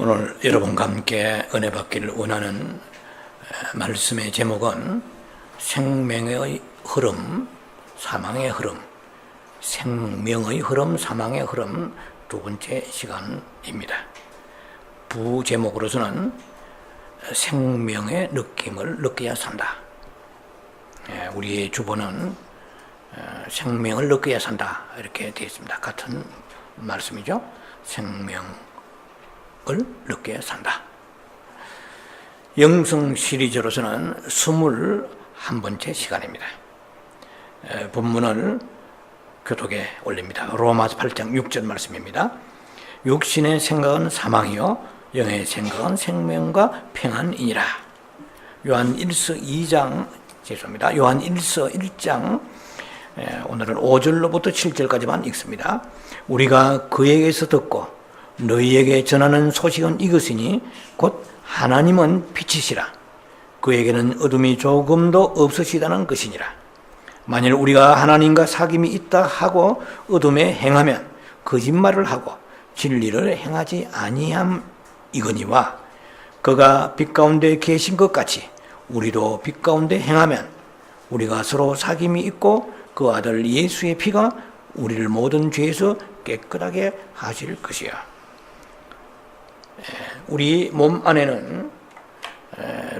오늘 여러분과 함께 은혜 받기를 원하는 말씀의 제목은 생명의 흐름, 사망의 흐름, 생명의 흐름, 사망의 흐름 두 번째 시간입니다. 부제목으로서는 생명의 느낌을 느껴야 산다. 우리의 주보는 생명을 느껴야 산다 이렇게 되어 있습니다. 같은 말씀이죠. 생명을 느껴야 산다. 영성 시리즈로서는 21번째 시간입니다. 본문을 교독에 올립니다. 로마서 8장 6절 말씀입니다. 육신의 생각은 사망이요 영의 생각은 생명과 평안이니라. 요한일서 1장 오늘은 5절로부터 7절까지만 읽습니다. 우리가 그에게서 듣고 너희에게 전하는 소식은 이것이니 곧 하나님은 빛이시라. 그에게는 어둠이 조금도 없으시다는 것이니라. 만일 우리가 하나님과 사귐이 있다 하고 어둠에 행하면 거짓말을 하고 진리를 행하지 아니함이거니와 그가 빛 가운데 계신 것 같이 우리도 빛 가운데 행하면 우리가 서로 사귐이 있고 그 아들 예수의 피가 우리를 모든 죄에서 깨끗하게 하실 것이야. 우리 몸 안에는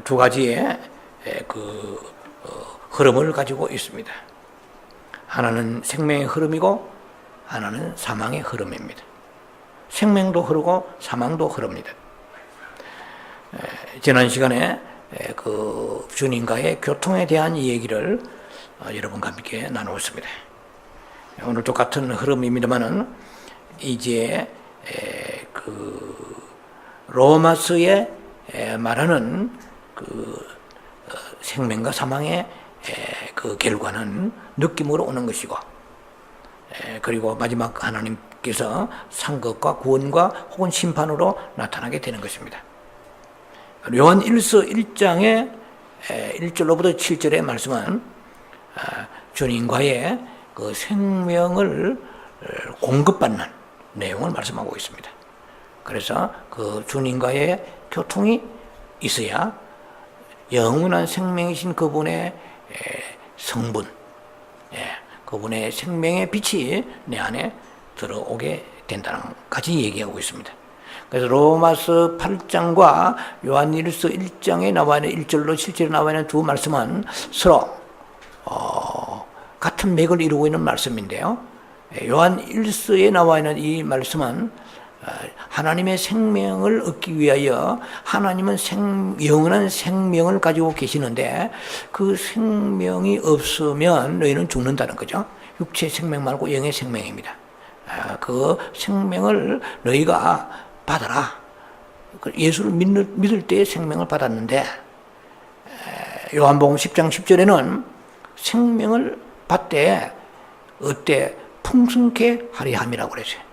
두 가지의 흐름을 가지고 있습니다. 하나는 생명의 흐름이고 하나는 사망의 흐름입니다. 생명도 흐르고 사망도 흐릅니다. 지난 시간에 주님과의 교통에 대한 얘기를 여러분과 함께 나누었습니다. 오늘 똑같은 흐름입니다만은 이제 로마서에 말하는 생명과 사망의 결과는 느낌으로 오는 것이고, 그리고 마지막 하나님께서 상급과 구원과 혹은 심판으로 나타나게 되는 것입니다. 요한일서 1장의 1절로부터 7절의 말씀은 주님과의 그 생명을 공급받는 내용을 말씀하고 있습니다. 그래서 그 주님과의 교통이 있어야 영원한 생명이신 그분의 성분, 그분의 생명의 빛이 내 안에 들어오게 된다는 것까지 얘기하고 있습니다. 그래서 로마서 8장과 요한일서 1장에 나와 있는 1절로 7절에 나와 있는 두 말씀은 서로 같은 맥을 이루고 있는 말씀인데요. 요한일서에 나와 있는 이 말씀은 하나님의 생명을 얻기 위하여 하나님은 영원한 생명을 가지고 계시는데 그 생명이 없으면 너희는 죽는다는 거죠. 육체의 생명 말고 영의 생명입니다. 그 생명을 너희가 받아라. 예수를 믿을 때의 생명을 받았는데 요한복음 10장 10절에는 생명을 받되 어때 풍성케 하리 함이라고 그랬어요.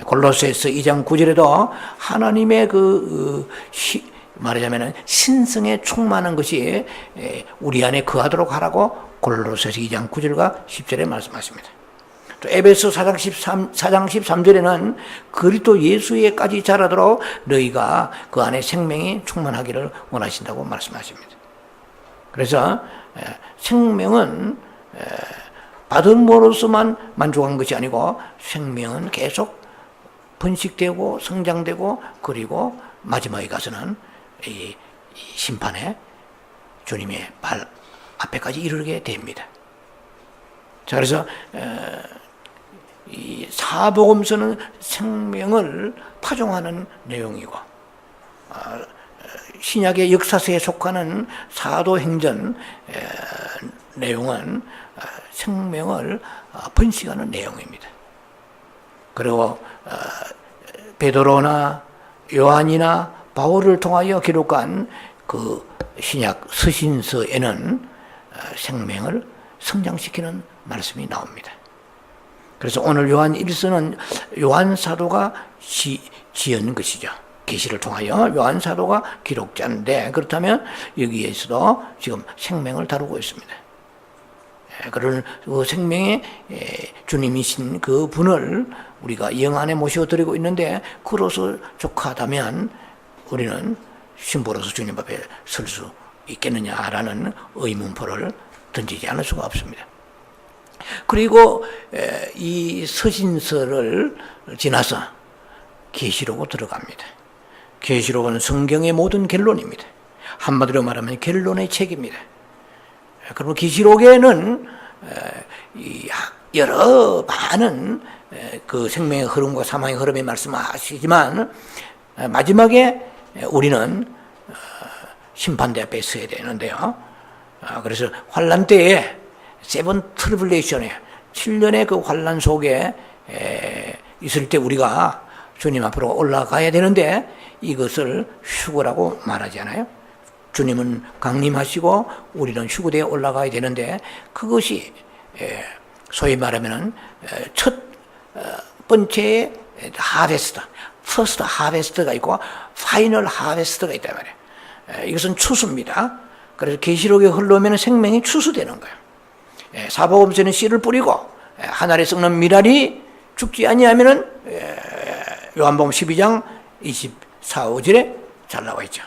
골로새서 2장 9절에도 하나님의 말하자면 신성에 충만한 것이 우리 안에 거하도록 하라고 골로새서 2장 9절과 10절에 말씀하십니다. 또 에베소 4장 13절에는 그리스도 예수에까지 자라도록 너희가 그 안에 생명이 충만하기를 원하신다고 말씀하십니다. 그래서 생명은 받음으로서만 만족한 것이 아니고 생명은 계속 번식되고 성장되고 그리고 마지막에 가서는 이 심판에 주님의 발 앞에까지 이르게 됩니다. 자, 그래서 이 사복음서는 생명을 파종하는 내용이고 신약의 역사서에 속하는 사도행전 내용은 생명을 번식하는 내용입니다. 그리고 베드로나 요한이나 바울을 통하여 기록한 그 신약 서신서에는 생명을 성장시키는 말씀이 나옵니다. 그래서 오늘 요한 1서는 요한 사도가 지은 것이죠. 계시를 통하여 요한 사도가 기록자인데 그렇다면 여기에서도 지금 생명을 다루고 있습니다. 그런 그 생명의 주님이신 그 분을 우리가 영 안에 모셔드리고 있는데 그로서 족하다면 우리는 신부로서 주님 앞에 설 수 있겠느냐라는 의문표를 던지지 않을 수가 없습니다. 그리고 이 서신서를 지나서 계시록으로 들어갑니다. 계시록은 성경의 모든 결론입니다. 한마디로 말하면 결론의 책입니다. 그리고 계시록에는 여러 많은 그 생명의 흐름과 사망의 흐름에 말씀하시지만 마지막에 우리는 심판대 앞에 서야 되는데요. 그래서 환란 때에 세븐 트리블레이션에 7년의 그 환란 속에 있을 때 우리가 주님 앞으로 올라가야 되는데 이것을 휴거라고 말하지 않아요? 주님은 강림하시고 우리는 휴거대에 올라가야 되는데 그것이 소위 말하면 첫 번째 하베스트, 퍼스트 하베스트가 있고 파이널 하베스트가 있단 말이에요. 이것은 추수입니다. 그래서 계시록에 흘러오면 생명이 추수되는 거예요. 사복음서는 씨를 뿌리고 하늘에 썩는 미랄이 죽지 아니하면은 요한복음 12장 24, 5절에 잘 나와 있죠.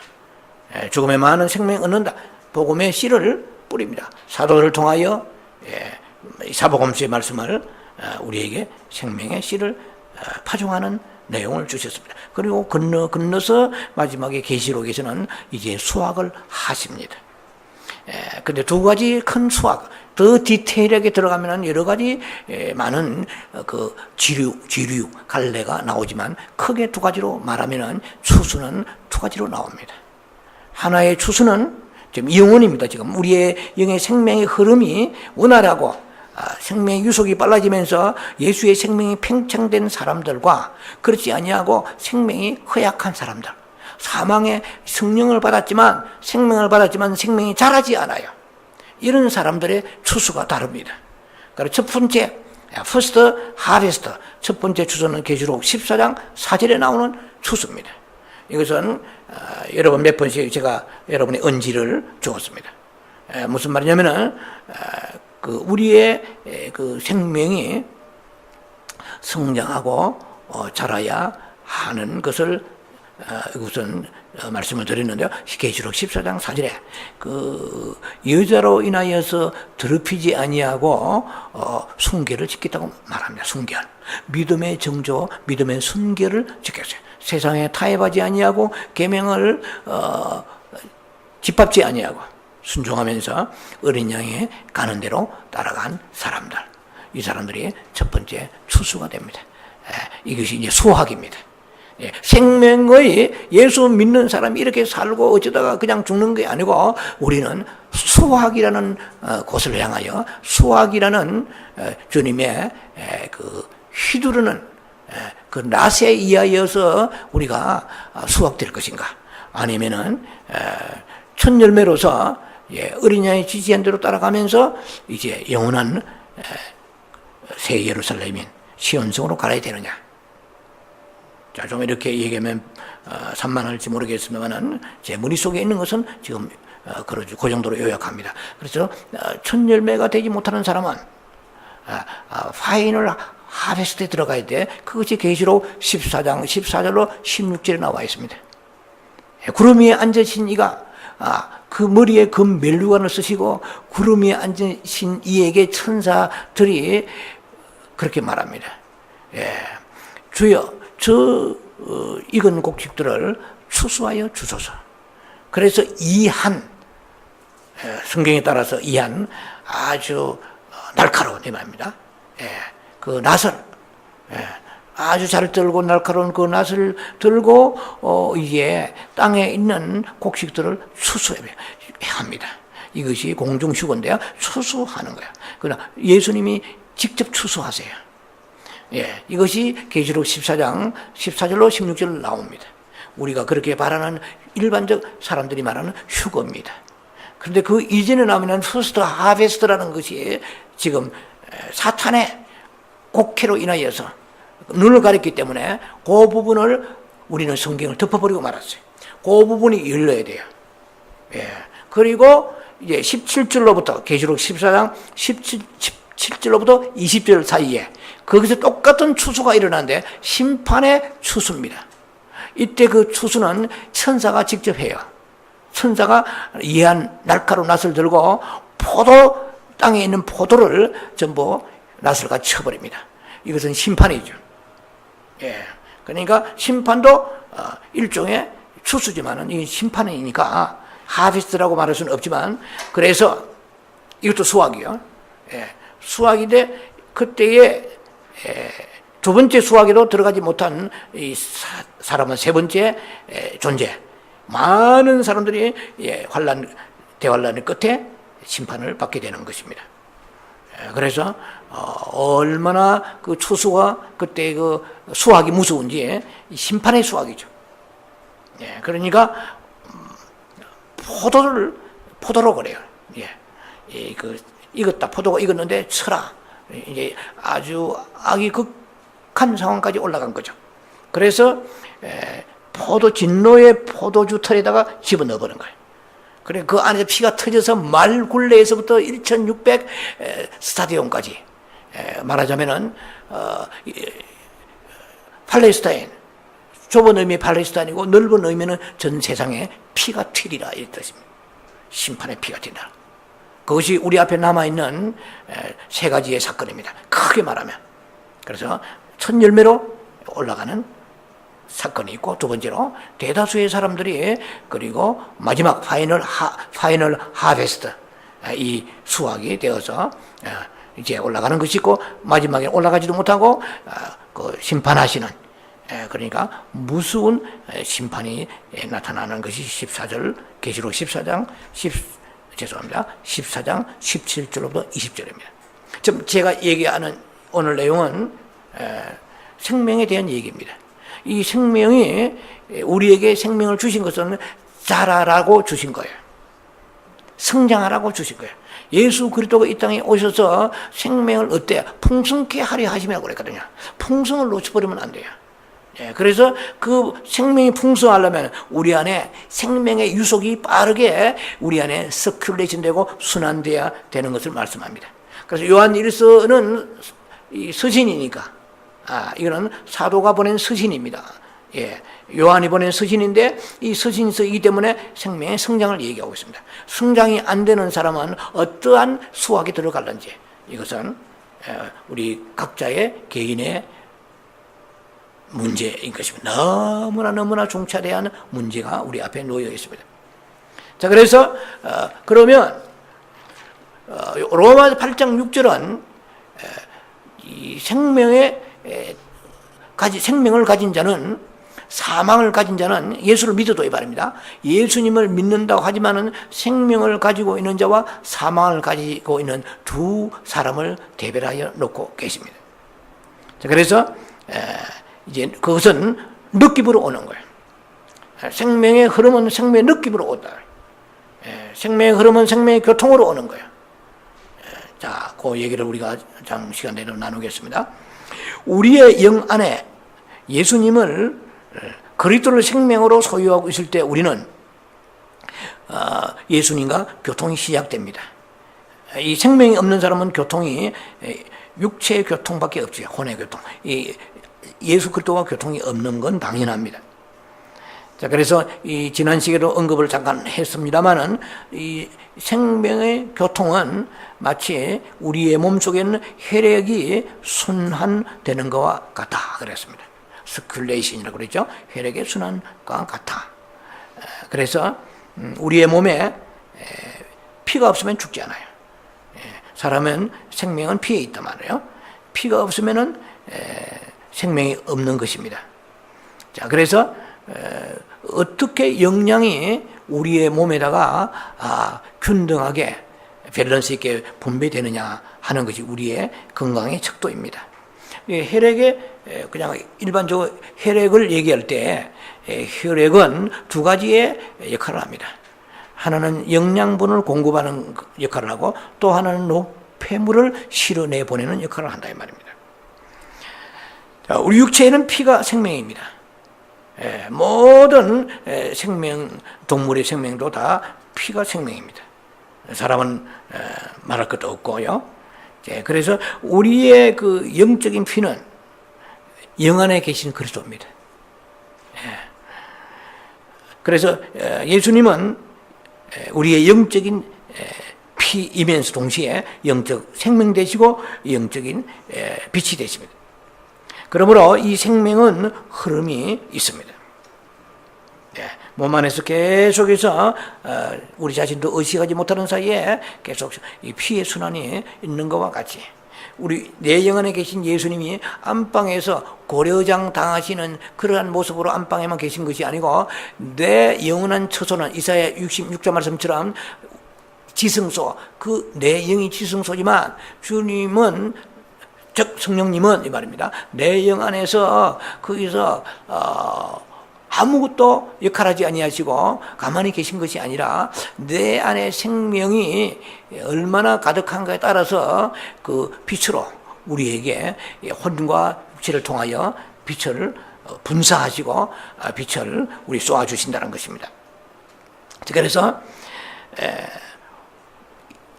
죽음에 많은 생명을 얻는다. 복음의 씨를 뿌립니다. 사도를 통하여 사복음서의 말씀을 우리에게 생명의 씨를 파종하는 내용을 주셨습니다. 그리고 건너서 마지막에 계시록에서는 이제 수확을 하십니다. 근데 두 가지 큰 수확, 더 디테일하게 들어가면 여러 가지 많은 그 지류, 갈래가 나오지만 크게 두 가지로 말하면 추수는 두 가지로 나옵니다. 하나의 추수는 지금 영혼입니다. 지금 우리의 영의 생명의 흐름이 원활하고 생명의 유속이 빨라지면서 예수의 생명이 팽창된 사람들과 그렇지 아니하고 생명이 허약한 사람들, 사망의 성령을 받았지만 생명이 자라지 않아요. 이런 사람들의 추수가 다릅니다. 그래서 첫 번째 퍼스트 하베스트, 첫 번째 추수는 계시록 14장 4절에 나오는 추수입니다. 이것은 여러분 몇 번씩 제가 여러분의 언지를 주었습니다. 무슨 말이냐면은 그 우리의 그 생명이 성장하고 자라야 하는 것을 이것은 말씀을 드렸는데요. 계시록 14장 4절에 그 여자로 인하여서 더럽히지 아니하고 순결을 지켰다고 말합니다. 순결, 믿음의 정조, 믿음의 순결을 지켰어요. 세상에 타협하지 아니하고 계명을 짓밟지 아니하고 순종하면서 어린 양이 가는 대로 따라간 사람들, 이 사람들이 첫 번째 추수가 됩니다. 이것이 이제 수확입니다. 생명의 예수 믿는 사람이 이렇게 살고 어쩌다가 그냥 죽는 게 아니고 우리는 수확이라는 곳을 향하여 수확이라는 주님의 그 휘두르는 그 낫에 의하여서 우리가 수확될 것인가, 아니면은 첫 열매로서 어린 양이 지시한 대로 따라가면서 이제 영원한 새 예루살렘인 시온성으로 갈아야 되느냐. 자, 좀 이렇게 얘기하면 산만할지 모르겠습니다만 제 머릿속에 있는 것은 지금 그 정도로 요약합니다. 그래서 첫 열매가 되지 못하는 사람은 파이널 하베스트에 들어가야 돼. 그것이 계시록 14장 14절로 16절에 나와 있습니다. 구름 위에 앉으신 이가 그 머리에 금 멜류관을 쓰시고 구름 위에 앉으신 이에게 천사들이 그렇게 말합니다. 주여, 저 익은 곡식들을 추수하여 주소서. 그래서 이한, 성경에 따라서 이한 아주 날카로운 이 말입니다. 그 낫을 아주 잘 들고 날카로운 그 낫을 들고 이제 땅에 있는 곡식들을 추수해야 합니다. 이것이 공중휴거인데요. 추수하는 거예요. 그러나 예수님이 직접 추수하세요. 이것이 계시록 14장 14절로 16절 나옵니다. 우리가 그렇게 말하는 일반적 사람들이 말하는 휴거입니다. 그런데 그 이전에 나오는 퍼스트 하베스트라는 것이 지금 사탄의 곡해로 인하여서 눈을 가렸기 때문에 그 부분을 우리는 성경을 덮어버리고 말았어요. 그 부분이 열려야 돼요. 그리고 이제 17절로부터 계시록 14장 17절로부터 20절 사이에 거기서 똑같은 추수가 일어나는데 심판의 추수입니다. 이때 그 추수는 천사가 직접 해요. 천사가 예한 날카로운 낫을 들고 포도 땅에 있는 포도를 전부 낫을과 쳐버립니다. 이것은 심판이죠. 예. 그러니까 심판도 일종의 추수지만은 이 심판이니까 하비스트라고 말할 수는 없지만, 그래서 이것도 수확이요. 예. 수확인데 그때의 두 번째 수확에도 들어가지 못한 이 사람은 세 번째 존재. 많은 사람들이 대환란의 끝에 심판을 받게 되는 것입니다. 그래서 얼마나 그 추수와 그때 그 수확이 무서운지 심판의 수확이죠. 그러니까 포도로 그래요. 익었다, 포도가 익었는데 쳐라. 이제 아주 악이 극한 상황까지 올라간 거죠. 그래서 진노의 포도주 털에다가 집어넣어 버린 거예요. 그래 그 안에서 피가 터져서 말굴레에서부터 1600 스타디움까지, 말하자면은 팔레스타인, 좁은 의미의 팔레스타인이고 넓은 의미는 전 세상에 피가 튀리라 이 뜻입니다. 심판의 피가 튀리라. 그것이 우리 앞에 남아있는 세 가지의 사건입니다. 크게 말하면. 그래서 첫 열매로 올라가는 사건이 있고, 두 번째로 대다수의 사람들이, 그리고 마지막 파이널 하베스트, 이 수확이 되어서 이제 올라가는 것이 있고, 마지막에 올라가지도 못하고 그 심판하시는, 그러니까 무서운 심판이 나타나는 것이 14절 계시록 14장 17절로부터 20절입니다. 지금 제가 얘기하는 오늘 내용은 생명에 대한 얘기입니다. 이 생명이 우리에게 생명을 주신 것은 자라라고 주신 거예요. 성장하라고 주신 거예요. 예수 그리스도가 이 땅에 오셔서 생명을 어때요? 풍성케 하려 하시라고 그랬거든요. 풍성을 놓쳐버리면 안 돼요. 그래서 그 생명이 풍성하려면 우리 안에 생명의 유속이 빠르게 우리 안에 서큘레이션 되고 순환돼야 되는 것을 말씀합니다. 그래서 요한일서는 이 서신이니까, 이거는 사도가 보낸 서신입니다. 요한이 보낸 서신인데 이 서신서이기 때문에 생명의 성장을 얘기하고 있습니다. 성장이 안 되는 사람은 어떠한 수확이 들어갈는지, 이것은 우리 각자의 개인의 문제인 것입니다. 너무나 중차대한 문제가 우리 앞에 놓여 있습니다. 자, 그래서 그러면 로마 8장 6절은 이 생명을 가진 자는, 사망을 가진 자는 예수를 믿어도 이 말입니다. 예수님을 믿는다고 하지만은 생명을 가지고 있는 자와 사망을 가지고 있는 두 사람을 대별하여 놓고 계십니다. 자, 그래서 이제 그것은 느낌으로 오는 거예요. 생명의 흐름은 생명의 느낌으로 온다. 생명의 흐름은 생명의 교통으로 오는 거예요. 자, 그 얘기를 우리가 좀 시간 내로 나누겠습니다. 우리의 영 안에 예수님을, 그리스도를 생명으로 소유하고 있을 때 우리는 예수님과 교통이 시작됩니다. 이 생명이 없는 사람은 교통이 육체의 교통밖에 없죠. 혼의 교통. 예수 그리스도와 교통이 없는 건 당연합니다. 자, 그래서 이 지난 시간에도 언급을 잠깐 했습니다만은 이 생명의 교통은 마치 우리의 몸속에는 혈액이 순환되는 것과 같다 그랬습니다. 스큘레이션이라고 그랬죠. 혈액의 순환과 같아. 그래서 우리의 몸에 피가 없으면 죽지 않아요. 사람은 생명은 피에 있단 말이에요. 피가 없으면은 생명이 없는 것입니다. 자, 그래서 어떻게 영양이 우리의 몸에다가 균등하게 밸런스 있게 분배되느냐 하는 것이 우리의 건강의 척도입니다. 혈액에 그냥 일반적으로 혈액을 얘기할 때 혈액은 두 가지의 역할을 합니다. 하나는 영양분을 공급하는 역할을 하고, 또 하나는 노폐물을 실어내 보내는 역할을 한다 이 말입니다. 자, 우리 육체에는 피가 생명입니다. 모든 동물의 생명도 다 피가 생명입니다. 사람은 말할 것도 없고요. 그래서 우리의 그 영적인 피는 영 안에 계신 그리스도입니다. 그래서 예수님은 우리의 영적인 피이면서 동시에 영적 생명 되시고 영적인 빛이 되십니다. 그러므로 이 생명은 흐름이 있습니다. 몸 안에서 계속해서 우리 자신도 의식하지 못하는 사이에 계속 이 피의 순환이 있는 것과 같이 우리 내 영 안에 계신 예수님이 안방에서 고려장 당하시는 그러한 모습으로 안방에만 계신 것이 아니고 내 영원한 처소는 이사야 66장 말씀처럼 지성소, 그 내 영이 지성소지만 주님은 즉 성령님은 이 말입니다. 내 영 안에서 거기서 아무것도 역할하지 아니하시고 가만히 계신 것이 아니라 내 안에 생명이 얼마나 가득한가에 따라서 그 빛으로 우리에게 혼과 육체를 통하여 빛을 분사하시고 빛을 우리 쏘아주신다는 것입니다. 그래서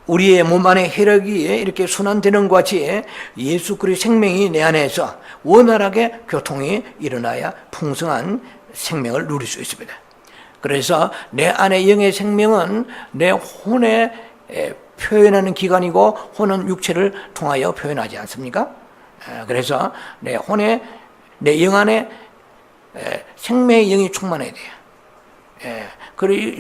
우리의 몸 안에 혈액이 이렇게 순환되는 것 같이 예수 그리스도의 생명이 내 안에서 원활하게 교통이 일어나야 풍성한 생명을 누릴 수 있습니다. 그래서 내 안에 영의 생명은 내 혼에 표현하는 기관이고 혼은 육체를 통하여 표현하지 않습니까? 그래서 내 혼에 내 영 안에 생명의 영이 충만해야 돼요.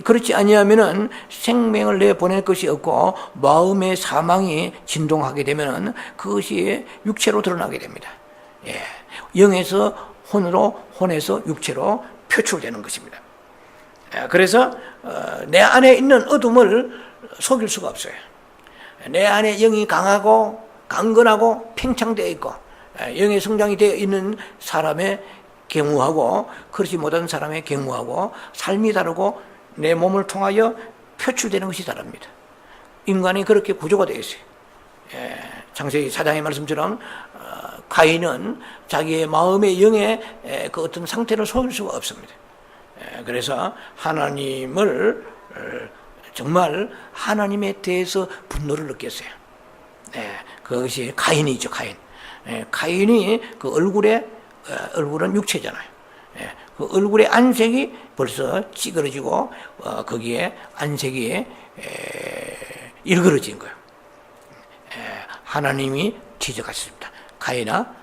그렇지 아니하면은 생명을 내보낼 것이 없고 마음의 사망이 진동하게 되면은 그것이 육체로 드러나게 됩니다. 영에서 혼으로, 혼에서 육체로 표출되는 것입니다. 그래서 내 안에 있는 어둠을 속일 수가 없어요. 내 안에 영이 강하고 강건하고 팽창되어 있고 영의 성장이 되어 있는 사람의 경우하고 그렇지 못한 사람의 경우하고 삶이 다르고 내 몸을 통하여 표출되는 것이 다릅니다. 인간이 그렇게 구조가 되어 있어요. 창세기 4장의 말씀처럼 가인은 자기의 마음의 영의 그 어떤 상태를 속일 수가 없습니다. 그래서 하나님을 정말 하나님에 대해서 분노를 느꼈어요. 그것이 가인이죠, 가인. 가인이 그 얼굴은 육체잖아요. 그 얼굴의 안색이 벌써 찌그러지고 거기에 안색이 일그러진 거예요. 하나님이 지적하셨습니다. 가인아,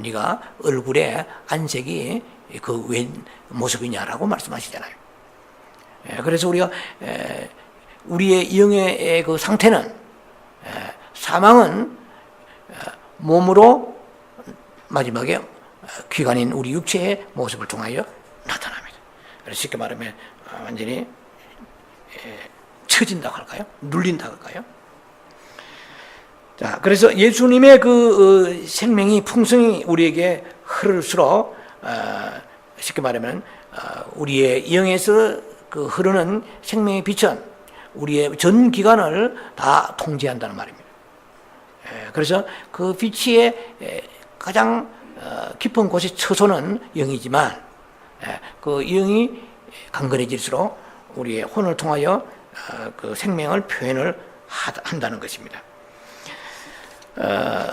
네가 얼굴에 안색이 그 웬 모습이냐라고 말씀하시잖아요. 그래서 우리가 우리의 영의 그 상태는 사망은 몸으로 마지막에 귀관인 우리 육체의 모습을 통하여 나타납니다. 그래서 쉽게 말하면 완전히 처진다고 할까요? 눌린다고 할까요? 자, 그래서 예수님의 그 생명이 풍성히 우리에게 흐를수록 쉽게 말하면 우리의 영에서 그 흐르는 생명의 빛은 우리의 전 기관을 다 통제한다는 말입니다. 그래서 그 빛의 가장 깊은 곳의 처소는 영이지만 그 영이 강건해질수록 우리의 혼을 통하여 그 생명을 표현을 한다는 것입니다.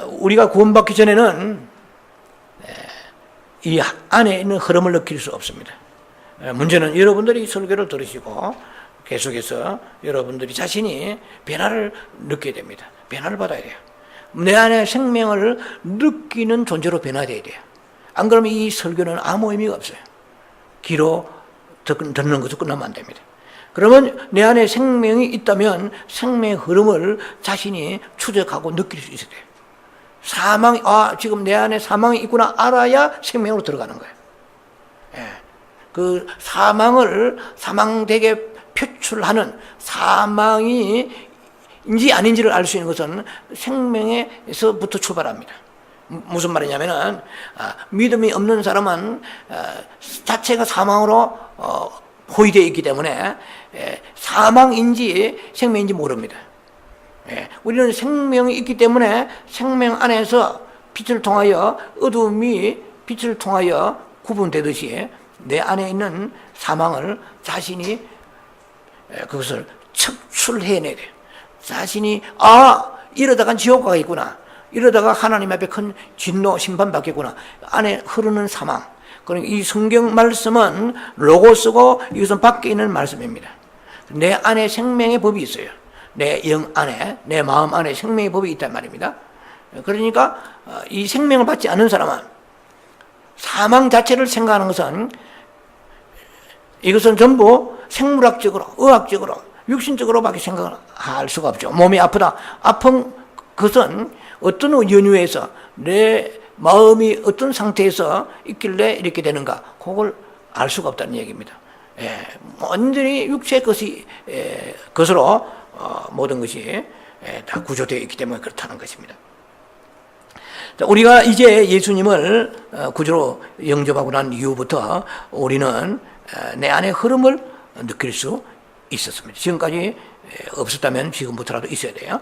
우리가 구원받기 전에는 이 안에 있는 흐름을 느낄 수 없습니다. 문제는 여러분들이 설교를 들으시고 계속해서 여러분들이 자신이 변화를 느껴야 됩니다. 변화를 받아야 돼요. 내 안에 생명을 느끼는 존재로 변화되어야 돼요. 안 그러면 이 설교는 아무 의미가 없어요. 귀로 듣는 것으로 끝나면 안 됩니다. 그러면 내 안에 생명이 있다면 생명의 흐름을 자신이 추적하고 느낄 수 있어야 돼요. 지금 내 안에 사망이 있구나 알아야 생명으로 들어가는 거예요. 그 사망되게 표출하는 사망인지 아닌지를 알 수 있는 것은 생명에서부터 출발합니다. 무슨 말이냐면은 믿음이 없는 사람은 자체가 사망으로 포위되어 있기 때문에 사망인지 생명인지 모릅니다. 우리는 생명이 있기 때문에 생명 안에서 빛을 통하여 어둠이 빛을 통하여 구분되듯이 내 안에 있는 사망을 자신이 그것을 척출해내야 돼요. 자신이 이러다간 지옥 가겠구나. 이러다가 하나님 앞에 큰 진노 심판받겠구나. 안에 흐르는 사망. 그러니까 이 성경 말씀은 로고스고 이것은 밖에 있는 말씀입니다. 내 안에 생명의 법이 있어요. 내 영 안에, 내 마음 안에 생명의 법이 있단 말입니다. 그러니까 이 생명을 받지 않는 사람은 사망 자체를 생각하는 것은 이것은 전부 생물학적으로, 의학적으로, 육신적으로밖에 생각할 수가 없죠. 몸이 아프다. 아픈 것은 어떤 연유에서 내 마음이 어떤 상태에서 있길래 이렇게 되는가, 그걸 알 수가 없다는 얘기입니다. 완전히 육체의 것으로 모든 것이 다 구조되어 있기 때문에 그렇다는 것입니다. 우리가 이제 예수님을 구주로 영접하고 난 이후부터 우리는 내 안의 흐름을 느낄 수 있었습니다. 지금까지 없었다면 지금부터라도 있어야 돼요.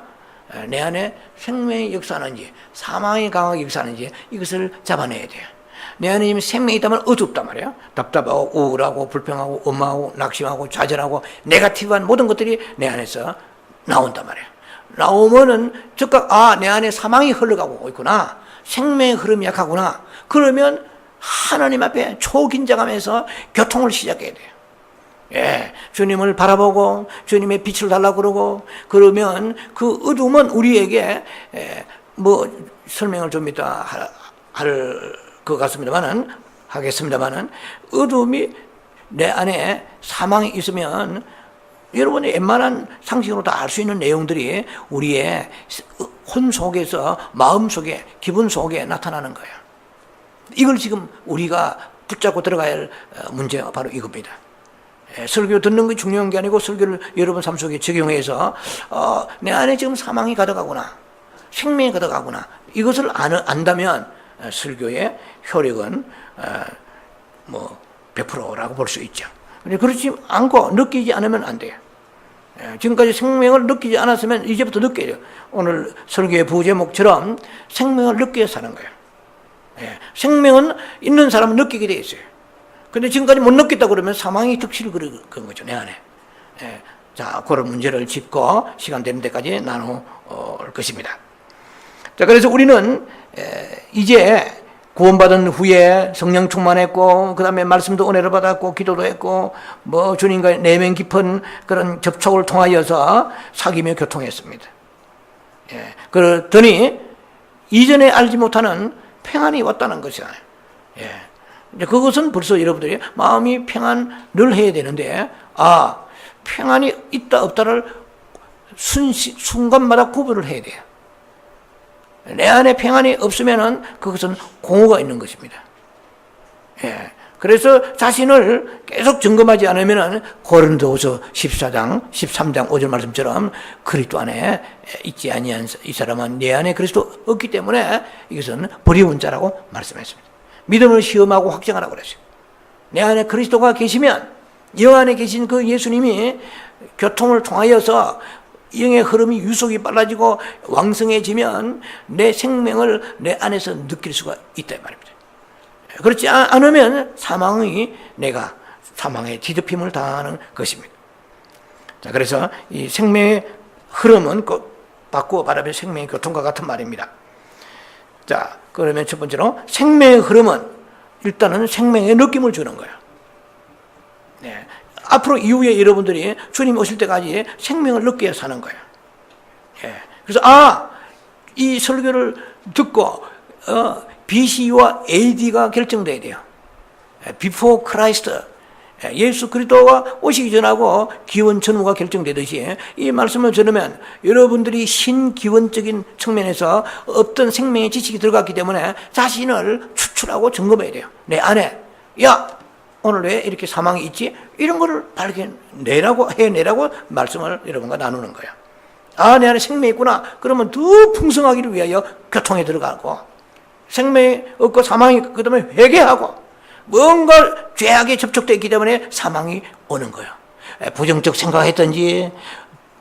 내 안에 생명이 역사하는지 사망이 강하게 역사하는지 이것을 잡아내야 돼요. 내 안에 지금 생명이 있다면 어둡단 말이에요. 답답하고 우울하고 불평하고 원망하고 낙심하고 좌절하고 네거티브한 모든 것들이 내 안에서 나온단 말이에요. 나오면은 즉각 내 안에 사망이 흘러가고 있구나. 생명의 흐름이 약하구나. 그러면 하나님 앞에 초긴장하면서 교통을 시작해야 돼요. 주님을 바라보고 주님의 빛을 달라고 그러고, 그러면 그 어둠은 우리에게 설명을 좀 이따 할 것 같습니다만은 하겠습니다만은, 어둠이 내 안에 사망이 있으면 여러분이 웬만한 상식으로 다 알 수 있는 내용들이 우리의 혼 속에서, 마음 속에, 기분 속에 나타나는 거예요. 이걸 지금 우리가 붙잡고 들어가야 할 문제가 바로 이겁니다. 설교 듣는 게 중요한 게 아니고 설교를 여러분 삶 속에 적용해서 내 안에 지금 사망이 가득하구나, 생명이 가득하구나, 이것을 안다면 설교의 효력은 100%라고 볼 수 있죠. 그렇지 않고 느끼지 않으면 안 돼요. 지금까지 생명을 느끼지 않았으면 이제부터 느껴야 돼요. 오늘 설교의 부제목처럼 생명을 느껴야 사는 거예요. 생명은 있는 사람은 느끼게 돼 있어요. 근데 지금까지 못 느꼈다 그러면 사망이 득실을 그런 거죠, 내 안에. 자, 그런 문제를 짚고 시간 되는 데까지 나눌 것입니다. 자, 그래서 우리는 이제 구원받은 후에 성령 충만했고, 그 다음에 말씀도 은혜를 받았고, 기도도 했고, 주님과의 내면 깊은 그런 접촉을 통하여서 사귀며 교통했습니다. 그러더니 이전에 알지 못하는 평안이 왔다는 것이잖아요. 그것은 벌써 여러분들이 마음이 평안을 해야 되는데, 평안이 있다 없다를 순간마다 구분을 해야 돼요. 내 안에 평안이 없으면은 그것은 공허가 있는 것입니다. 그래서 자신을 계속 점검하지 않으면은 고린도후서 14장, 13장 5절 말씀처럼 그리스도 안에 있지 아니한 이 사람은 내 안에 그리스도 없기 때문에 이것은 버리운 자라고 말씀했습니다. 믿음을 시험하고 확정하라고 그랬어요. 내 안에 그리스도가 계시면, 영 안에 계신 그 예수님이 교통을 통하여서 영의 흐름이 유속이 빨라지고 왕성해지면 내 생명을 내 안에서 느낄 수가 있다 말입니다. 그렇지 않으면 내가 사망에 뒤덮임을 당하는 것입니다. 자, 그래서 이 생명의 흐름은 꼭 바꾸어 말하면 생명의 교통과 같은 말입니다. 자, 그러면 첫 번째로 생명의 흐름은 일단은 생명의 느낌을 주는 거예요. 앞으로 이후에 여러분들이 주님 오실 때까지 생명을 느껴야 사는 거예요. 그래서 이 설교를 듣고 BC와 AD가 결정돼야 돼요. Before Christ, 예수 그리스도가 오시기 전하고 기원 전후가 결정되듯이 이 말씀을 들으면 여러분들이 신기원적인 측면에서 어떤 생명의 지식이 들어갔기 때문에 자신을 추출하고 점검해야 돼요. 내 안에 오늘 왜 이렇게 사망이 있지? 이런 거를 해내라고 말씀을 여러분과 나누는 거예요. 내 안에 생명이 있구나. 그러면 더 풍성하기를 위하여 교통에 들어가고, 생명이 없고 사망이 그 다음에 회개하고, 뭔가 죄악에 접촉되어 있기 때문에 사망이 오는 거예요. 부정적 생각했든지,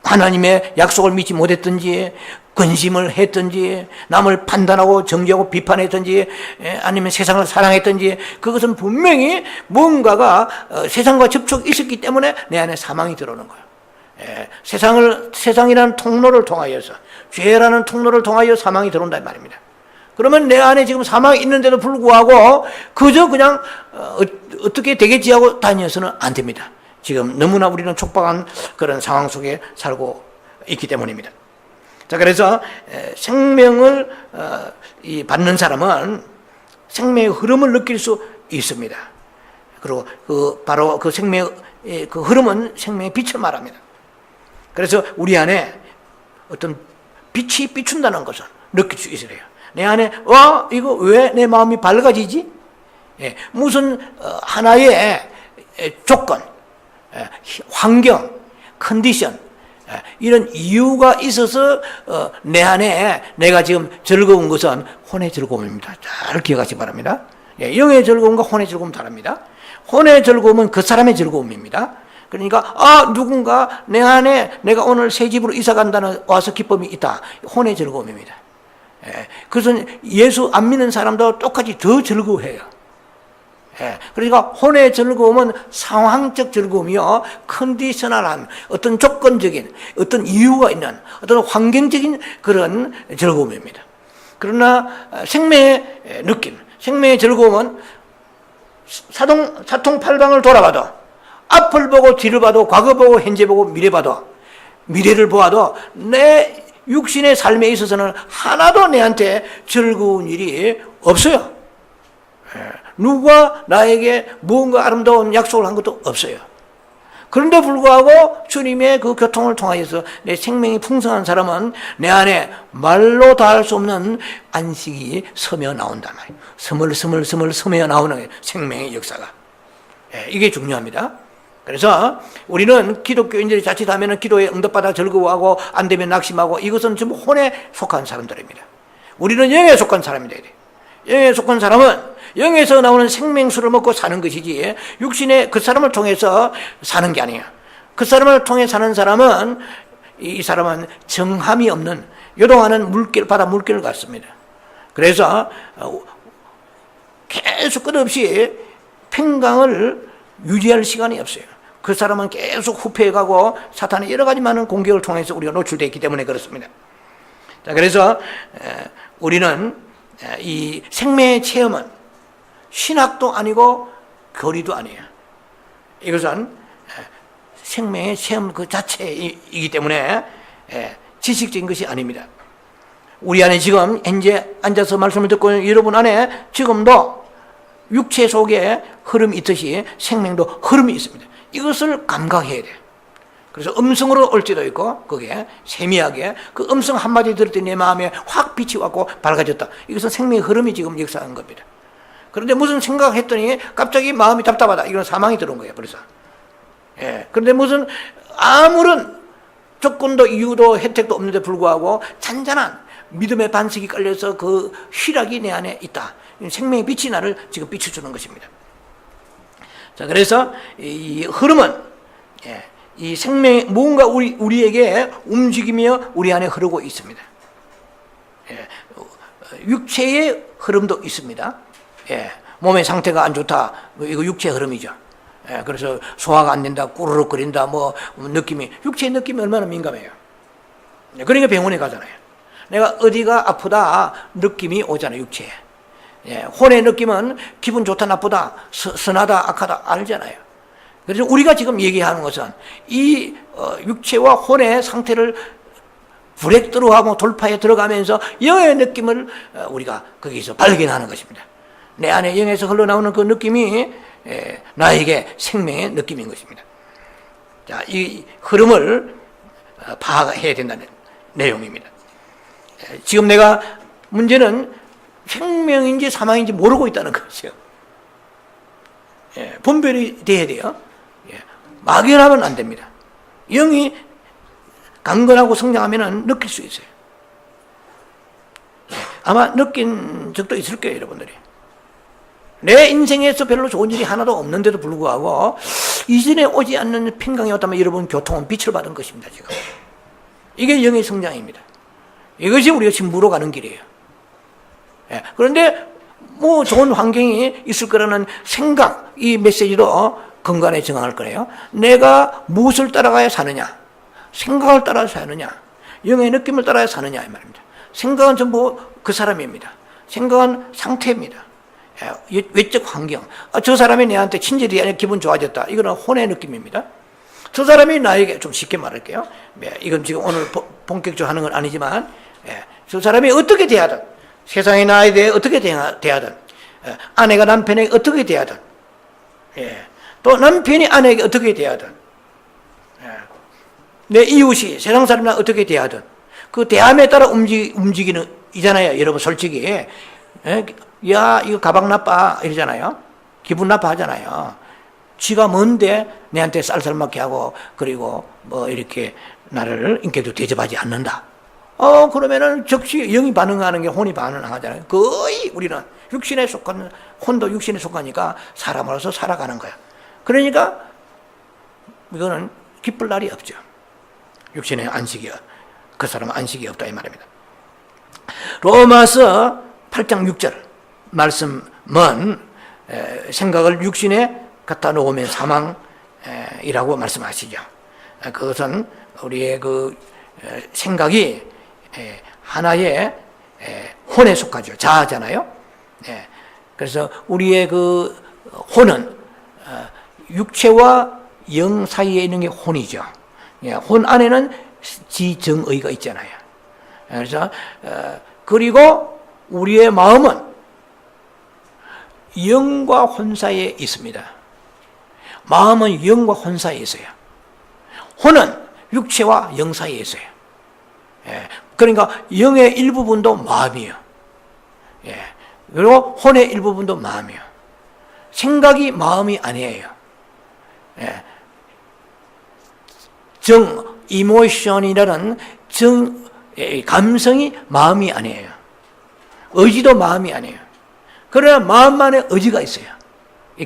하나님의 약속을 믿지 못했든지, 근심을 했든지, 남을 판단하고 정죄하고 비판했든지, 아니면 세상을 사랑했든지, 그것은 분명히 뭔가가 세상과 접촉이 있었기 때문에 내 안에 사망이 들어오는 거예요. 세상이라는 통로를 통하여서, 죄라는 통로를 통하여 사망이 들어온단 말입니다. 그러면 내 안에 지금 사망이 있는데도 불구하고 그저 그냥 어떻게 되겠지 하고 다녀서는 안 됩니다. 지금 너무나 우리는 촉박한 그런 상황 속에 살고 있기 때문입니다. 자, 그래서 생명을 받는 사람은 생명의 흐름을 느낄 수 있습니다. 그리고 바로 그 생명의 그 흐름은 생명의 빛을 말합니다. 그래서 우리 안에 어떤 빛이 비춘다는 것을 느낄 수 있어야 돼요. 내 안에 이거 왜 내 마음이 밝아지지? 무슨 하나의 조건, 환경, 컨디션, 이런 이유가 있어서 내 안에 내가 지금 즐거운 것은 혼의 즐거움입니다. 잘 기억하시기 바랍니다. 영의 즐거움과 혼의 즐거움 다릅니다. 혼의 즐거움은 그 사람의 즐거움입니다. 그러니까 누군가 내 안에 내가 오늘 새 집으로 이사 간다는 와서 기쁨이 있다. 혼의 즐거움입니다. 그것은 예수 안 믿는 사람도 똑같이 더 즐거워해요. 그러니까 혼의 즐거움은 상황적 즐거움이요, 컨디셔널한 어떤 조건적인 어떤 이유가 있는 어떤 환경적인 그런 즐거움입니다. 그러나 생명의 느낌, 생명의 즐거움은 사통팔방을 돌아봐도, 앞을 보고 뒤를 봐도, 과거 보고 현재 보고 미래 봐도, 미래를 보아도 내 육신의 삶에 있어서는 하나도 내한테 즐거운 일이 없어요. 누가 나에게 무언가 아름다운 약속을 한 것도 없어요. 그런데 불구하고 주님의 그 교통을 통하여서 내 생명이 풍성한 사람은 내 안에 말로 다 할 수 없는 안식이 스며 나온단 말이에요. 스멀 스며 나오는 생명의 역사가. 이게 중요합니다. 그래서 우리는 기독교인들이 자칫하면 기도에 응답받아 즐거워하고 안 되면 낙심하고, 이것은 전부 혼에 속한 사람들입니다. 우리는 영에 속한 사람이다. 영에 속한 사람은 영에서 나오는 생명수를 먹고 사는 것이지 육신의 그 사람을 통해서 사는 게 아니에요. 그 사람을 통해 사는 사람은, 이 사람은 정함이 없는 요동하는 바다 물결 같습니다. 그래서 계속 끝없이 평강을 유지할 시간이 없어요. 그 사람은 계속 후퇴해가고 사탄의 여러 가지 많은 공격을 통해서 우리가 노출되어 있기 때문에 그렇습니다. 자, 그래서 우리는 이 생명의 체험은 신학도 아니고 교리도 아니에요. 이것은 생명의 체험 그 자체이기 때문에 지식적인 것이 아닙니다. 우리 안에 지금 현재 앉아서 말씀을 듣고 있는 여러분 안에 지금도 육체 속에 흐름이 있듯이 생명도 흐름이 있습니다. 이것을 감각해야 돼요. 그래서 음성으로 올 때도 있고, 그게 세미하게 그 음성 한마디 들을 때 내 마음에 확 빛이 왔고 밝아졌다. 이것은 생명의 흐름이 지금 역사하는 겁니다. 그런데 무슨 생각했더니 갑자기 마음이 답답하다. 이건 사망이 들어온 거예요, 벌써. 그런데 무슨 아무런 조건도 이유도 혜택도 없는데 불구하고 잔잔한 믿음의 반석이 깔려서 그 희락이 내 안에 있다. 생명의 빛이 나를 지금 비춰주는 것입니다. 자, 그래서 이 흐름은 이 생명의 뭔가 우리에게 움직이며 우리 안에 흐르고 있습니다. 육체의 흐름도 있습니다. 몸의 상태가 안 좋다, 이거 육체의 흐름이죠. 그래서 소화가 안 된다, 꾸르륵거린다, 뭐 느낌이, 육체의 느낌이 얼마나 민감해요. 그러니까 병원에 가잖아요. 내가 어디가 아프다 느낌이 오잖아요, 육체에. 혼의 느낌은 기분 좋다 나쁘다, 선하다 악하다 알잖아요. 그래서 우리가 지금 얘기하는 것은 이 육체와 혼의 상태를 브레이크스루하고 돌파에 들어가면서 영의 느낌을 우리가 거기서 발견하는 것입니다. 내 안에 영에서 흘러나오는 그 느낌이 나에게 생명의 느낌인 것입니다. 자, 이 흐름을 파악해야 된다는 내용입니다. 지금 내가 문제는 생명인지 사망인지 모르고 있다는 것이요. 분별이 돼야 돼요. 막연하면 안 됩니다. 영이 강건하고 성장하면 느낄 수 있어요. 아마 느낀 적도 있을 거예요, 여러분들이. 내 인생에서 별로 좋은 일이 하나도 없는데도 불구하고 이전에 오지 않는 평강이 왔다면 여러분 교통은 빛을 받은 것입니다, 지금. 이게 영의 성장입니다. 이것이 우리가 지금 물어가는 길이에요. 그런데 뭐 좋은 환경이 있을 거라는 생각, 이 메시지도 건강에 정할 거예요. 내가 무엇을 따라가야 사느냐? 생각을 따라서 사느냐? 영의 느낌을 따라야 사느냐 이 말입니다. 생각은 전부 그 사람입니다. 생각은 상태입니다. 외적 환경. 저 사람이 내한테 친절이 아니라 기분 좋아졌다. 이거는 혼의 느낌입니다. 저 사람이 나에게, 좀 쉽게 말할게요. 이건 지금 오늘 본격적으로 하는 건 아니지만, 저 사람이 어떻게 대하든, 세상의 나에 대해 어떻게 대하든, 아내가 남편에게 어떻게 대하든, 또 남편이 아내에게 어떻게 대하든, 내 이웃이 세상 사람이랑 어떻게 대하든, 그 대함에 따라 움직이는, 이잖아요. 여러분, 솔직히. 야, 이거 가방 나빠. 이러잖아요. 기분 나빠 하잖아요. 지가 뭔데 내한테 쌀쌀맞게 하고, 그리고 뭐 이렇게 나를 인격도 대접하지 않는다. 그러면은 즉시 영이 반응하는 게 혼이 반응하잖아요. 거의 우리는 육신에 속한, 혼도 육신에 속하니까 사람으로서 살아가는 거야. 그러니까 이거는 기쁠 날이 없죠. 육신의 안식이, 그 사람은 안식이 없다 이 말입니다. 로마서 8장 6절 말씀은 생각을 육신에 갖다 놓으면 사망이라고 말씀하시죠. 그것은 우리의 그 생각이 하나의 혼에 속하죠. 자아잖아요. 그래서 우리의 그 혼은 육체와 영 사이에 있는 게 혼이죠. 혼 안에는 지정의가 있잖아요. 그래서 그리고 우리의 마음은 영과 혼 사이에 있습니다. 마음은 영과 혼 사이에 있어요. 혼은 육체와 영 사이에 있어요. 그러니까 영의 일부분도 마음이에요. 그리고 혼의 일부분도 마음이에요. 생각이 마음이 아니에요. 이모션이라는 감성이 마음이 아니에요. 의지도 마음이 아니에요. 그러나 마음 안에 의지가 있어요.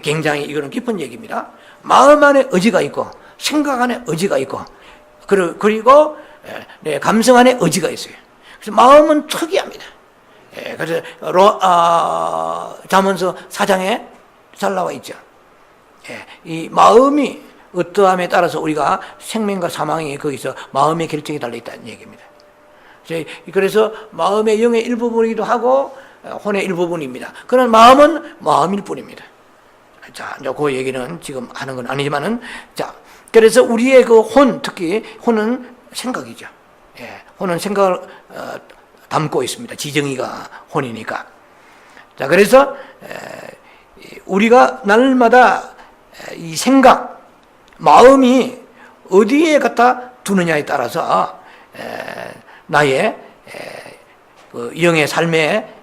굉장히 이거는 깊은 얘기입니다. 마음 안에 의지가 있고 생각 안에 의지가 있고 그리고 감성 안에 의지가 있어요. 그래서 마음은 특이합니다. 그래서 잠언서 4장에 잘 나와 있죠. 이 마음이 어떠함에 따라서 우리가 생명과 사망이 거기서 마음의 결정이 달려있다는 얘기입니다. 그래서 마음의 영의 일부분이기도 하고 혼의 일부분입니다. 그러나 마음은 마음일 뿐입니다. 자, 이제 그 얘기는 지금 하는 건 아니지만은, 자, 그래서 우리의 그 혼, 특히 혼은 생각이죠. 혼은 생각을 담고 있습니다. 지정의가 혼이니까. 자, 그래서 우리가 날마다 이 생각, 마음이 어디에 갖다 두느냐에 따라서 나의 그 영의 삶의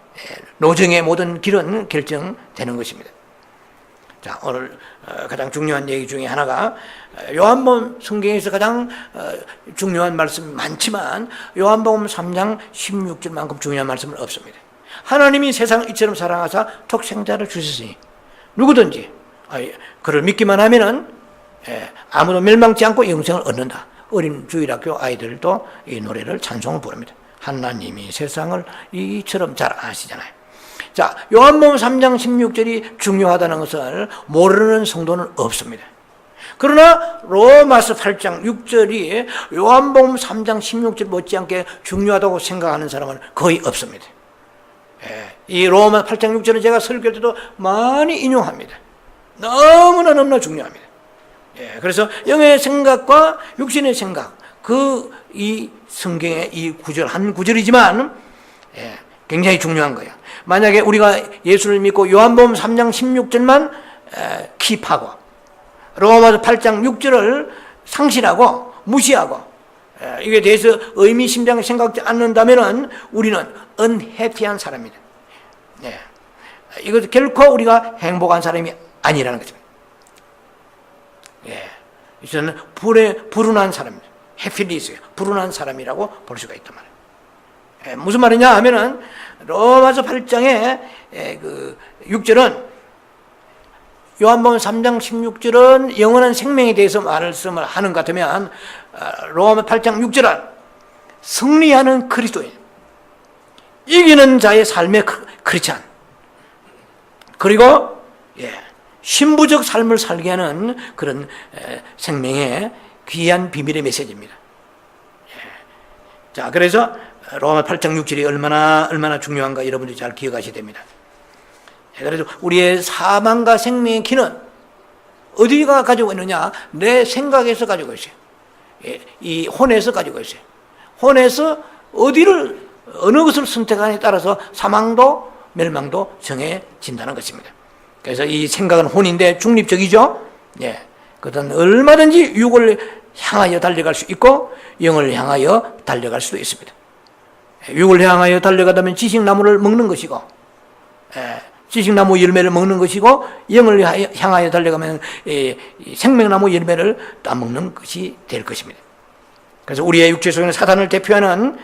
노정의 모든 길은 결정되는 것입니다. 자, 오늘 가장 중요한 얘기 중에 하나가 요한복음 성경에서 가장 중요한 말씀이 많지만 요한복음 3장 16절만큼 중요한 말씀은 없습니다. 하나님이 세상을 이처럼 사랑하사 독생자를 주셨으니 누구든지 그를 믿기만 하면은 아무도 멸망치 않고 영생을 얻는다. 어린 주일학교 아이들도 이 노래를 찬송을 부릅니다. 하나님이 세상을 이처럼 잘 아시잖아요. 자, 요한복음 3장 16절이 중요하다는 것을 모르는 성도는 없습니다. 그러나 로마서 8장 6절이 요한복음 3장 16절 못지않게 중요하다고 생각하는 사람은 거의 없습니다. 이 로마 8장 6절은 제가 설교 때도 많이 인용합니다. 너무나 중요합니다. 그래서 영의 생각과 육신의 생각, 이 성경의 이 구절, 한 구절이지만 굉장히 중요한 거예요. 만약에 우리가 예수를 믿고 요한복음 3장 16절만 킵하고 로마서 8장 6절을 상실하고 무시하고 이게 대해서 의미심장하게 생각하지 않는다면 우리는 unhappy한 사람입니다. 이것 결코 우리가 행복한 사람이 아니라는 것입니다. 저는 불운한 사람입니다. 해피리스예요. 불운한 사람이라고 볼 수가 있단 말이에요. 무슨 말이냐 하면은 로마서 8장의 그 6절은 요한복음 3장 16절은 영원한 생명에 대해서 말씀을 하는 것 같으면 로마 8장 6절은 승리하는 그리스도인, 이기는 자의 삶의 크리스찬, 그리고 신부적 삶을 살게 하는 그런 생명의 귀한 비밀의 메시지입니다. 자, 그래서 로마 8장 6절이 얼마나 중요한가 여러분들이 잘 기억하셔야 됩니다. 그래서 우리의 사망과 생명의 기는 어디가 가지고 있느냐? 내 생각에서 가지고 있어요. 이 혼에서 가지고 있어요. 혼에서 어느 것을 선택하느냐에 따라서 사망도 멸망도 정해진다는 것입니다. 그래서 이 생각은 혼인데 중립적이죠. 예. 그것은 얼마든지 육을 향하여 달려갈 수 있고 영을 향하여 달려갈 수도 있습니다. 육을 향하여 달려가다면 지식나무를 먹는 것이고, 지식나무 열매를 먹는 것이고, 영을 향하여 달려가면 생명나무 열매를 따먹는 것이 될 것입니다. 그래서 우리의 육체 속에는 사단을 대표하는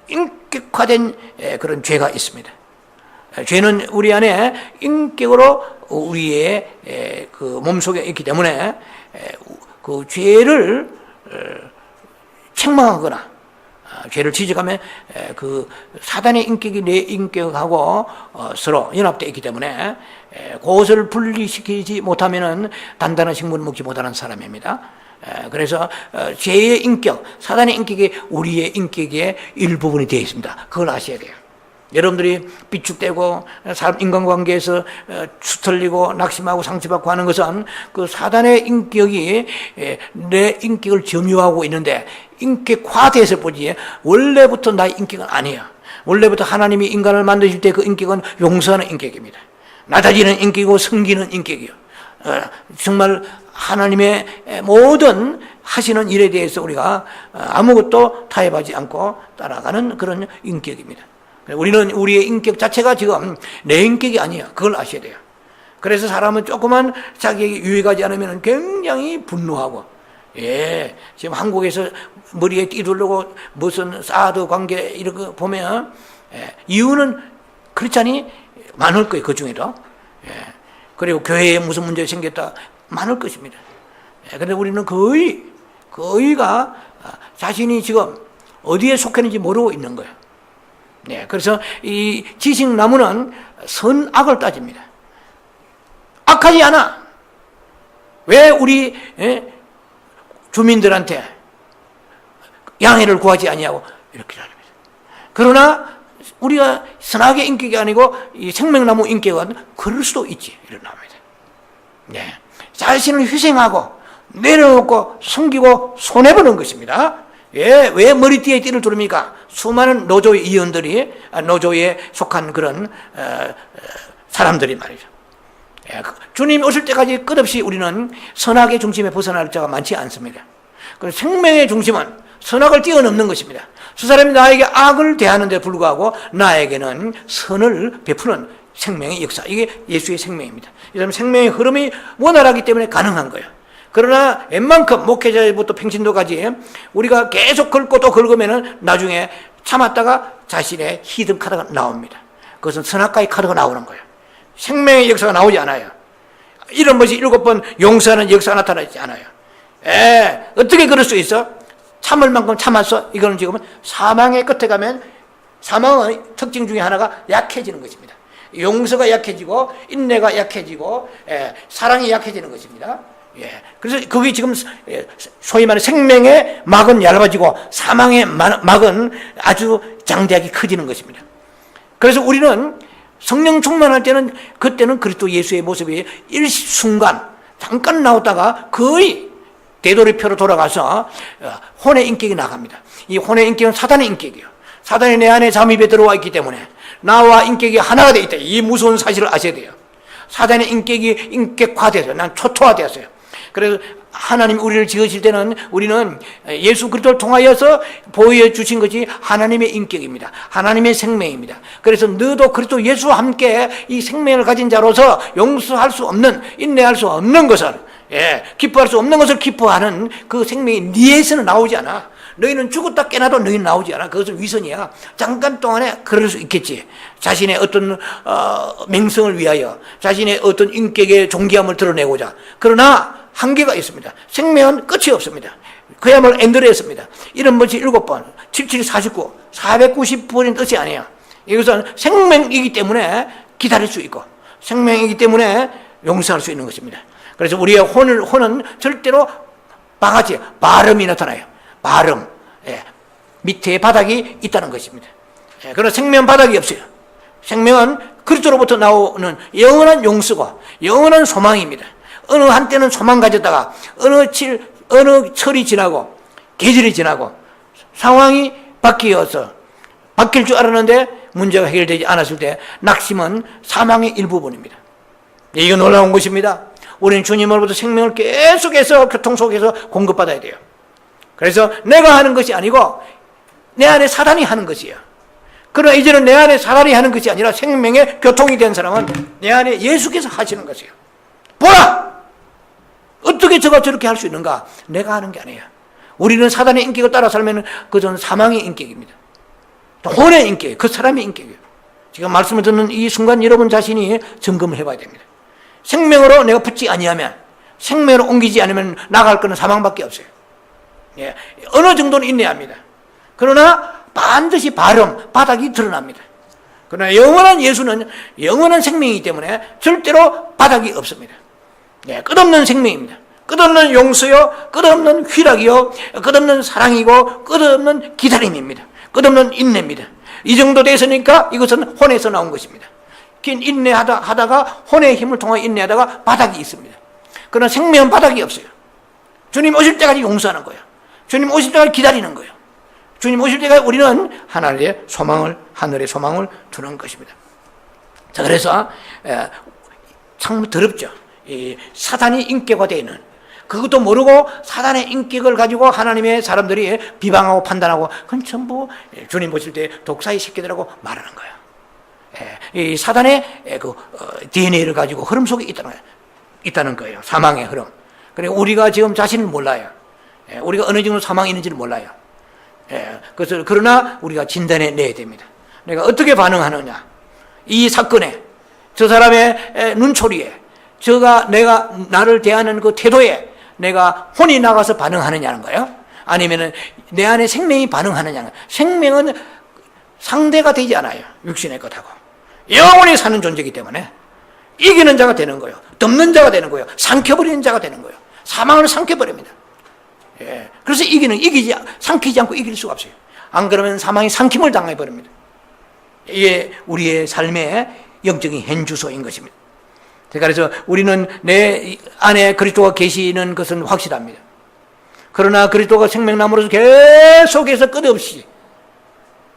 인격화된 그런 죄가 있습니다. 죄는 우리 안에 인격으로 우리의 그 몸속에 있기 때문에 그 죄를 책망하거나 죄를 지적하면 그 사단의 인격이 내 인격하고 서로 연합되어 있기 때문에 그것을 분리시키지 못하면 단단한 식물을 먹지 못하는 사람입니다. 그래서 죄의 인격, 사단의 인격이 우리의 인격의 일부분이 되어 있습니다. 그걸 아셔야 돼요. 여러분들이 비축되고 인간관계에서 수틀리고 낙심하고 상처받고 하는 것은 그 사단의 인격이 내 인격을 점유하고 있는데 인격화돼서 보지 원래부터 나의 인격은 아니에요. 원래부터 하나님이 인간을 만드실 때 그 인격은 용서하는 인격입니다. 낮아지는 인격이고 섬기는 인격이요. 정말 하나님의 모든 하시는 일에 대해서 우리가 아무것도 타협하지 않고 따라가는 그런 인격입니다. 우리는 우리의 인격 자체가 지금 내 인격이 아니야. 그걸 아셔야 돼요. 그래서 사람은 조그만 자기에게 유익하지 않으면 굉장히 분노하고, 지금 한국에서 머리에 띠두르고 무슨 사드 관계 이런 거 보면, 이유는 그렇잖니 많을 거예요. 그 중에도. 그리고 교회에 무슨 문제 생겼다 많을 것입니다. 그런데 우리는 거의가 자신이 지금 어디에 속했는지 모르고 있는 거예요. 그래서 이 지식나무는 선악을 따집니다. 악하지 않아. 왜 우리 주민들한테 양해를 구하지 아니하고 이렇게 합니다. 그러나 우리가 선악의 인격이 아니고 이 생명나무 인격은 그럴 수도 있지. 일어납니다. 자신을 희생하고 내려놓고 숨기고 손해보는 것입니다. 왜 머리띠에 띠를 두릅니까? 수많은 노조의 이원들이 노조에 속한 그런 사람들이 말이죠. 주님 오실 때까지 끝없이 우리는 선악의 중심에 벗어날 자가 많지 않습니다. 그래서 생명의 중심은 선악을 뛰어넘는 것입니다. 저 사람이 나에게 악을 대하는데 불구하고 나에게는 선을 베푸는 생명의 역사, 이게 예수의 생명입니다. 이 사람 생명의 흐름이 원활하기 때문에 가능한 거예요. 그러나 웬만큼 목회자부터 평신도까지 우리가 계속 긁고 또 긁으면 나중에 참았다가 자신의 히든 카드가 나옵니다. 그것은 선악과의 카드가 나오는 거예요. 생명의 역사가 나오지 않아요. 이런 것이 7번 용서하는 역사가 나타나지 않아요. 어떻게 그럴 수 있어? 참을 만큼 참았어? 이거는 지금은 사망의 끝에 가면 사망의 특징 중에 하나가 약해지는 것입니다. 용서가 약해지고 인내가 약해지고 사랑이 약해지는 것입니다. 그래서 그게 지금 소위 말하는 생명의 막은 얇아지고 사망의 막은 아주 장대하게 커지는 것입니다. 그래서 우리는 성령 충만할 때는 그때는 그리스도 예수의 모습이 일순간 잠깐 나오다가 거의 되돌이표로 돌아가서 혼의 인격이 나갑니다. 이 혼의 인격은 사단의 인격이에요. 사단이 내 안에 잠입에 들어와 있기 때문에 나와 인격이 하나가 되어 있다. 이 무서운 사실을 아셔야 돼요. 사단의 인격이 인격화되었어요. 난 초토화되었어요. 그래서 하나님 우리를 지으실 때는 우리는 예수 그리스도를 통하여서 보여주신 것이 하나님의 인격입니다. 하나님의 생명입니다. 그래서 너도 그리스도 예수와 함께 이 생명을 가진 자로서 용서할 수 없는, 인내할 수 없는 것을, 기뻐할 수 없는 것을 기뻐하는 그 생명이 네에서는 나오지 않아. 너희는 죽었다 깨나도 너희는 나오지 않아. 그것은 위선이야. 잠깐 동안에 그럴 수 있겠지. 자신의 어떤 명성을 위하여, 자신의 어떤 인격의 존귀함을 드러내고자. 그러나 한계가 있습니다. 생명은 끝이 없습니다. 그야말로 엔드레스입니다. 이런 것이 7번, 77, 49, 490번의 뜻이 아니에요. 이것은 생명이기 때문에 기다릴 수 있고 생명이기 때문에 용서할 수 있는 것입니다. 그래서 우리의 혼은 절대로 바가지, 발음이 나타나요. 발음. 밑에 바닥이 있다는 것입니다. 그러나 생명은 바닥이 없어요. 생명은 그리스도로부터 나오는 영원한 용서가 영원한 소망입니다. 어느 한때는 소망 가졌다가 어느 철이 지나고 계절이 지나고 상황이 바뀔 줄 알았는데 문제가 해결되지 않았을 때 낙심은 사망의 일부분입니다. 이거 놀라운 것입니다. 우리는 주님으로부터 생명을 계속해서 교통 속에서 공급받아야 돼요. 그래서 내가 하는 것이 아니고 내 안에 사단이 하는 것이에요. 그러나 이제는 내 안에 사단이 하는 것이 아니라 생명의 교통이 된 사람은 내 안에 예수께서 하시는 것이에요. 보라! 어떻게 저가 저렇게 할 수 있는가? 내가 하는 게 아니에요. 우리는 사단의 인격을 따라 살면 그것은 사망의 인격입니다. 혼의 인격, 그 사람의 인격이에요. 지금 말씀을 듣는 이 순간 여러분 자신이 점검을 해봐야 됩니다. 생명으로 내가 붙지 아니하면, 생명으로 옮기지 않으면 나갈 것은 사망밖에 없어요. 예, 어느 정도는 인내합니다. 그러나 반드시 바닥이 드러납니다. 그러나 영원한 예수는 영원한 생명이기 때문에 절대로 바닥이 없습니다. 예, 끝없는 생명입니다. 끝없는 용서요, 끝없는 희락이요, 끝없는 사랑이고, 끝없는 기다림입니다. 끝없는 인내입니다. 이 정도 됐으니까 이것은 혼에서 나온 것입니다. 인내하다가 혼의 힘을 통해 인내하다가 바닥이 있습니다. 그러나 생명은 바닥이 없어요. 주님 오실 때까지 용서하는 거예요. 주님 오실 때까지 기다리는 거예요. 주님 오실 때까지 우리는 하늘의 소망을 두는 것입니다. 자, 그래서 참 더럽죠. 이 사단이 인격화되어 있는, 그것도 모르고 사단의 인격을 가지고 하나님의 사람들이 비방하고 판단하고 그건 전부 주님 보실 때 독사의 새끼들하고 말하는 거예요. 이 사단의 DNA를 가지고 흐름 속에 있다는 거예요. 사망의 흐름. 그러니까 우리가 지금 자신을 몰라요. 우리가 어느 정도 사망이 있는지를 몰라요. 그러나 우리가 진단해 내야 됩니다. 내가 어떻게 반응하느냐. 이 사건에, 저 사람의 눈초리에, 내가 나를 대하는 그 태도에 내가 혼이 나가서 반응하느냐는 거예요. 아니면은 내 안에 생명이 반응하느냐는 거예요. 생명은 상대가 되지 않아요. 육신의 것하고. 영원히 사는 존재이기 때문에 이기는 자가 되는 거예요. 덮는 자가 되는 거예요. 삼켜버리는 자가 되는 거예요. 사망을 삼켜버립니다. 예. 그래서 삼키지 않고 이길 수가 없어요. 안 그러면 사망이 삼킴을 당해버립니다. 이게 우리의 삶의 영적인 현주소인 것입니다. 그래서 우리는 내 안에 그리스도가 계시는 것은 확실합니다. 그러나 그리스도가 생명나무로서 계속해서 끝없이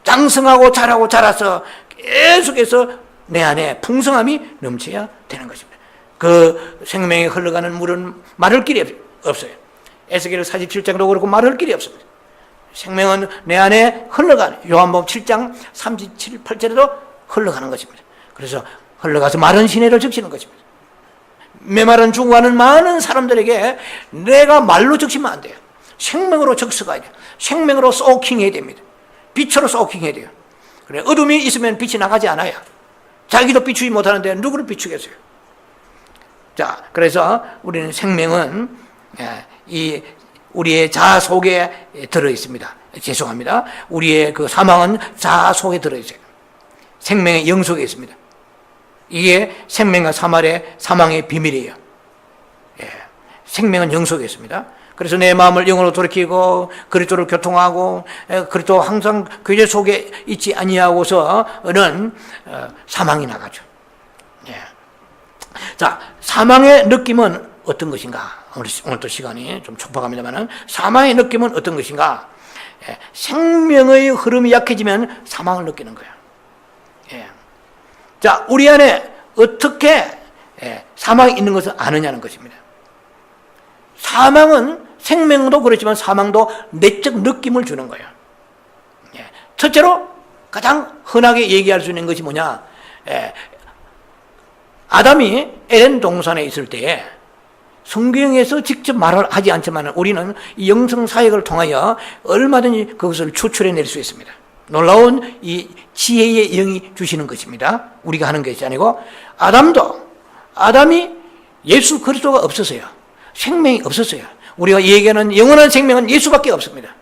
장성하고 자라서 계속해서 내 안에 풍성함이 넘쳐야 되는 것입니다. 그 생명에 흘러가는 물은 마를 길이 없어요. 에스겔 47장도 그렇고 마를 길이 없습니다. 생명은 내 안에 흘러가는, 요한복음 7장 37, 8절에도 흘러가는 것입니다. 그래서 흘러가서 마른 시내를 적시는 것입니다. 메마른 죽어가는 많은 사람들에게 내가 말로 적시면 안 돼요. 생명으로 적셔가야 돼요. 생명으로 소킹해야 됩니다. 빛으로 소킹해야 돼요. 그래, 어둠이 있으면 빛이 나가지 않아요. 자기도 비추지 못하는데 누구를 비추겠어요? 자, 그래서 우리는 생명은 우리의 자아 속에 들어 있습니다. 죄송합니다. 우리의 그 사망은 자아 속에 들어 있어요. 생명의 영 속에 있습니다. 이게 생명과 사망의 비밀이에요. 생명은 영 속에 있습니다. 그래서 내 마음을 영으로 돌이키고 그리스도를 교통하고 그리스도 항상 교제 속에 있지 아니하고서는 사망이 나가죠. 자, 사망의 느낌은 어떤 것인가? 오늘 또 시간이 좀 촉박합니다만 사망의 느낌은 어떤 것인가? 생명의 흐름이 약해지면 사망을 느끼는 거예요. 자, 우리 안에 어떻게 사망이 있는 것을 아느냐는 것입니다. 사망은 생명도 그렇지만 사망도 내적 느낌을 주는 거예요. 첫째로 가장 흔하게 얘기할 수 있는 것이 뭐냐? 아담이 에덴 동산에 있을 때에 성경에서 직접 말을 하지 않지만 우리는 이 영성 사역을 통하여 얼마든지 그것을 추출해낼 수 있습니다. 놀라운 이 지혜의 영이 주시는 것입니다. 우리가 하는 것이 아니고 아담이 예수 그리스도가 없었어요. 생명이 없었어요. 우리가 얘기하는 영원한 생명은 예수밖에 없습니다.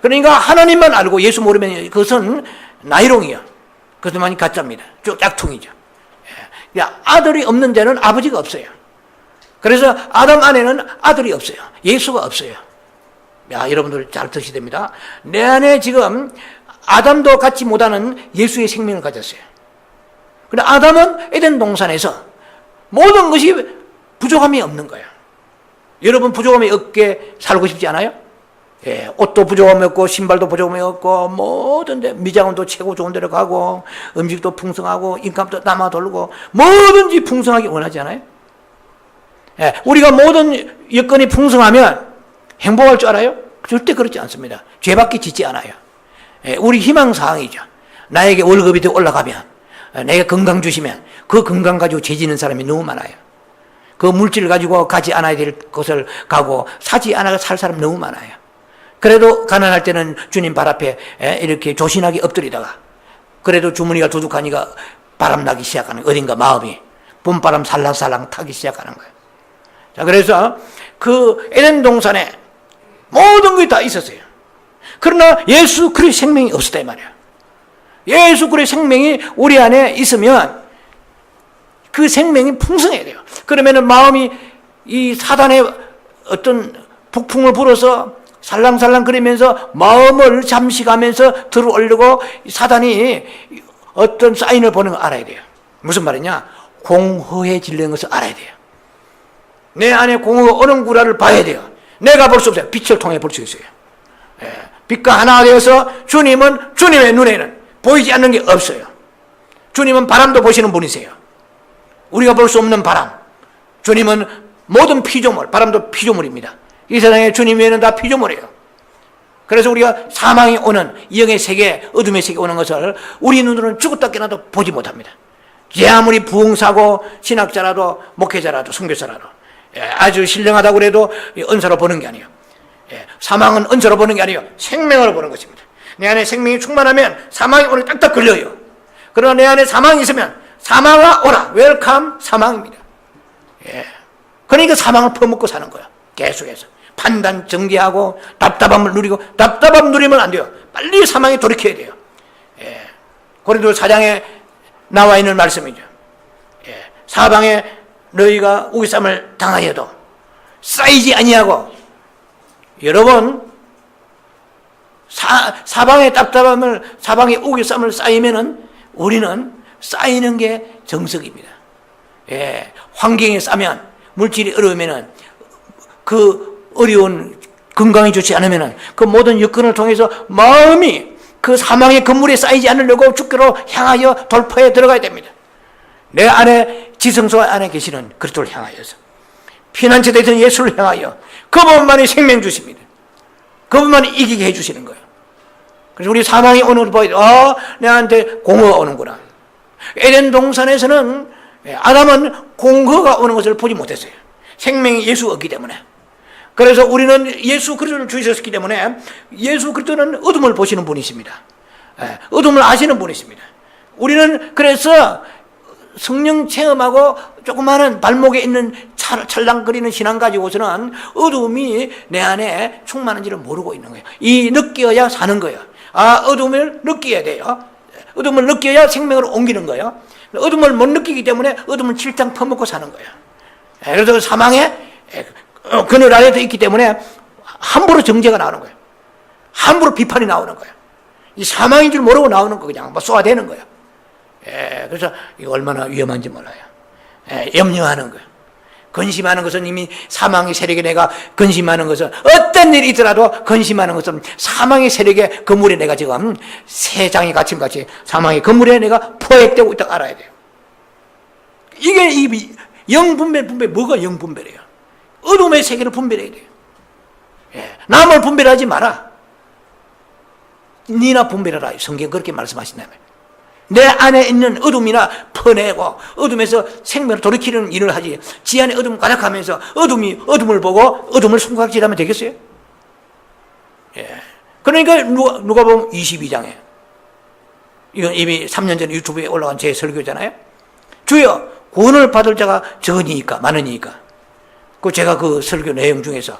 그러니까 하나님만 알고 예수 모르면 그것은 나이롱이요. 그것만이 가짜입니다. 짝퉁이죠. 아들이 없는 자는 아버지가 없어요. 그래서 아담 안에는 아들이 없어요. 예수가 없어요. 야, 여러분들 잘 드셔야 됩니다. 내 안에 지금 아담도 갖지 못하는 예수의 생명을 가졌어요. 근데 아담은 에덴 동산에서 모든 것이 부족함이 없는 거예요. 여러분 부족함이 없게 살고 싶지 않아요? 예, 옷도 부족함이 없고 신발도 부족함이 없고 뭐든지 미장원도 최고 좋은 데로 가고 음식도 풍성하고 인감도 남아 돌고 뭐든지 풍성하게 원하지 않아요? 예, 우리가 모든 여건이 풍성하면 행복할 줄 알아요? 절대 그렇지 않습니다. 죄밖에 짓지 않아요. 예, 우리 희망사항이죠. 나에게 월급이 더 올라가면, 내가 건강 주시면 그 건강 가지고 죄지는 사람이 너무 많아요. 그 물질을 가지고 가지 않아야 될 것을 가고 사지 않아 살 사람 너무 많아요. 그래도 가난할 때는 주님 발 앞에 이렇게 조신하게 엎드리다가 그래도 주머니가 두둑하니까 바람나기 시작하는 어딘가 마음이 봄바람 살랑살랑 타기 시작하는 거예요. 자, 그래서 그 에덴 동산에 모든 것이 다 있었어요. 그러나 예수 그리스도의 생명이 없었다 이 말이에요. 예수 그리스도의 생명이 우리 안에 있으면 그 생명이 풍성해야 돼요. 그러면은 마음이 이 사단의 어떤 북풍을 불어서 살랑살랑 거리면서 마음을 잠식하면서 들어올리고 사단이 어떤 사인을 보는 걸 알아야 돼요. 무슨 말이냐? 공허해지는 것을 알아야 돼요. 내 안에 공허가 어른구라를 봐야 돼요. 내가 볼 수 없어요. 빛을 통해 볼 수 있어요. 예. 빛과 하나가 되어서 주님은 주님의 눈에는 보이지 않는 게 없어요. 주님은 바람도 보시는 분이세요. 우리가 볼 수 없는 바람. 주님은 모든 피조물, 바람도 피조물입니다. 이 세상에 주님 외에는 다 피조물이에요. 그래서 우리가 사망이 오는 영의 세계, 어둠의 세계 오는 것을 우리 눈으로는 죽었다 깨어나도 보지 못합니다. 제 아무리 부흥사고 신학자라도 목회자라도 선교사라도 아주 신령하다고 그래도 은사로 보는 게 아니에요. 사망은 은사로 보는 게 아니에요. 생명으로 보는 것입니다. 내 안에 생명이 충만하면 사망이 오늘 딱딱 걸려요. 그러나 내 안에 사망이 있으면 사망아 오라, 웰컴 사망입니다. 그러니까 사망을 퍼먹고 사는 거야. 계속해서 판단 정지하고 답답함을 누리고, 답답함 누리면 안 돼요. 빨리 사망에 돌이켜야 돼요. 고린도 4장에 나와 있는 말씀이죠. 사방에 너희가 우기쌈을 당하여도 쌓이지 아니하고, 여러분 사방에 답답함을, 사방에 우기쌈을 쌓이면은 우리는 쌓이는 게 정석입니다. 환경에 싸면, 물질이 어려우면은, 그 어려운 건강이 좋지 않으면은 그 모든 여건을 통해서 마음이 그 사망의 건물에 쌓이지 않으려고 주께로 향하여 돌파에 들어가야 됩니다. 내 안에 지성소 안에 계시는 그리스도를 향하여서, 피난처에 있는 예수를 향하여, 그분만이 생명 주십니다. 그분만이 이기게 해주시는 거예요. 그래서 우리 사망이 오는 걸 보여, 내한테 공허가 오는구나. 에덴 동산에서는 아담은 공허가 오는 것을 보지 못했어요. 생명이 예수가 없기 때문에. 그래서 우리는 예수 그리스도를 주셨기 때문에 예수 그리스도는 어둠을 보시는 분이십니다. 어둠을 아시는 분이십니다. 우리는 그래서 성령 체험하고 조그마한 발목에 있는 찰랑거리는 신앙 가지고서는 어둠이 내 안에 충만한지를 모르고 있는 거예요. 이 느껴야 사는 거예요. 어둠을 느껴야 돼요. 어둠을 느껴야 생명으로 옮기는 거예요. 어둠을 못 느끼기 때문에 어둠을 칠장 퍼먹고 사는 거예요. 그래서 사망에 그늘 아래에 있기 때문에 함부로 정죄가 나오는 거예요. 함부로 비판이 나오는 거예요. 이 사망인 줄 모르고 나오는 거 그냥 쏘아대는 거예요. 그래서 이거 얼마나 위험한지 몰라요. 염려하는 거예요. 근심하는 것은 이미 사망의 세력에 내가 근심하는 것은, 어떤 일이 있더라도 근심하는 것은 사망의 세력의 건물에 내가 지금 새 장이 갇힘같이 사망의 건물에 내가 포획되고 있다고 알아야 돼요. 이게 이 영분별, 뭐가 영분별이에요? 어둠의 세계를 분별해야 돼요. 남을 분별하지 마라. 니나 분별하라. 성경 그렇게 말씀하신다면, 내 안에 있는 어둠이나 퍼내고 어둠에서 생명을 돌이키는 일을 하지, 지 안에 어둠 가득하면서 어둠을 보고 어둠을 손가락질하면 되겠어요? 그러니까 누가 보면 22장에, 이건 이미 3년 전에 유튜브에 올라간 제 설교잖아요. 주여 구원을 받을 자가 적으니까 많으니까. 제가 그 설교 내용 중에서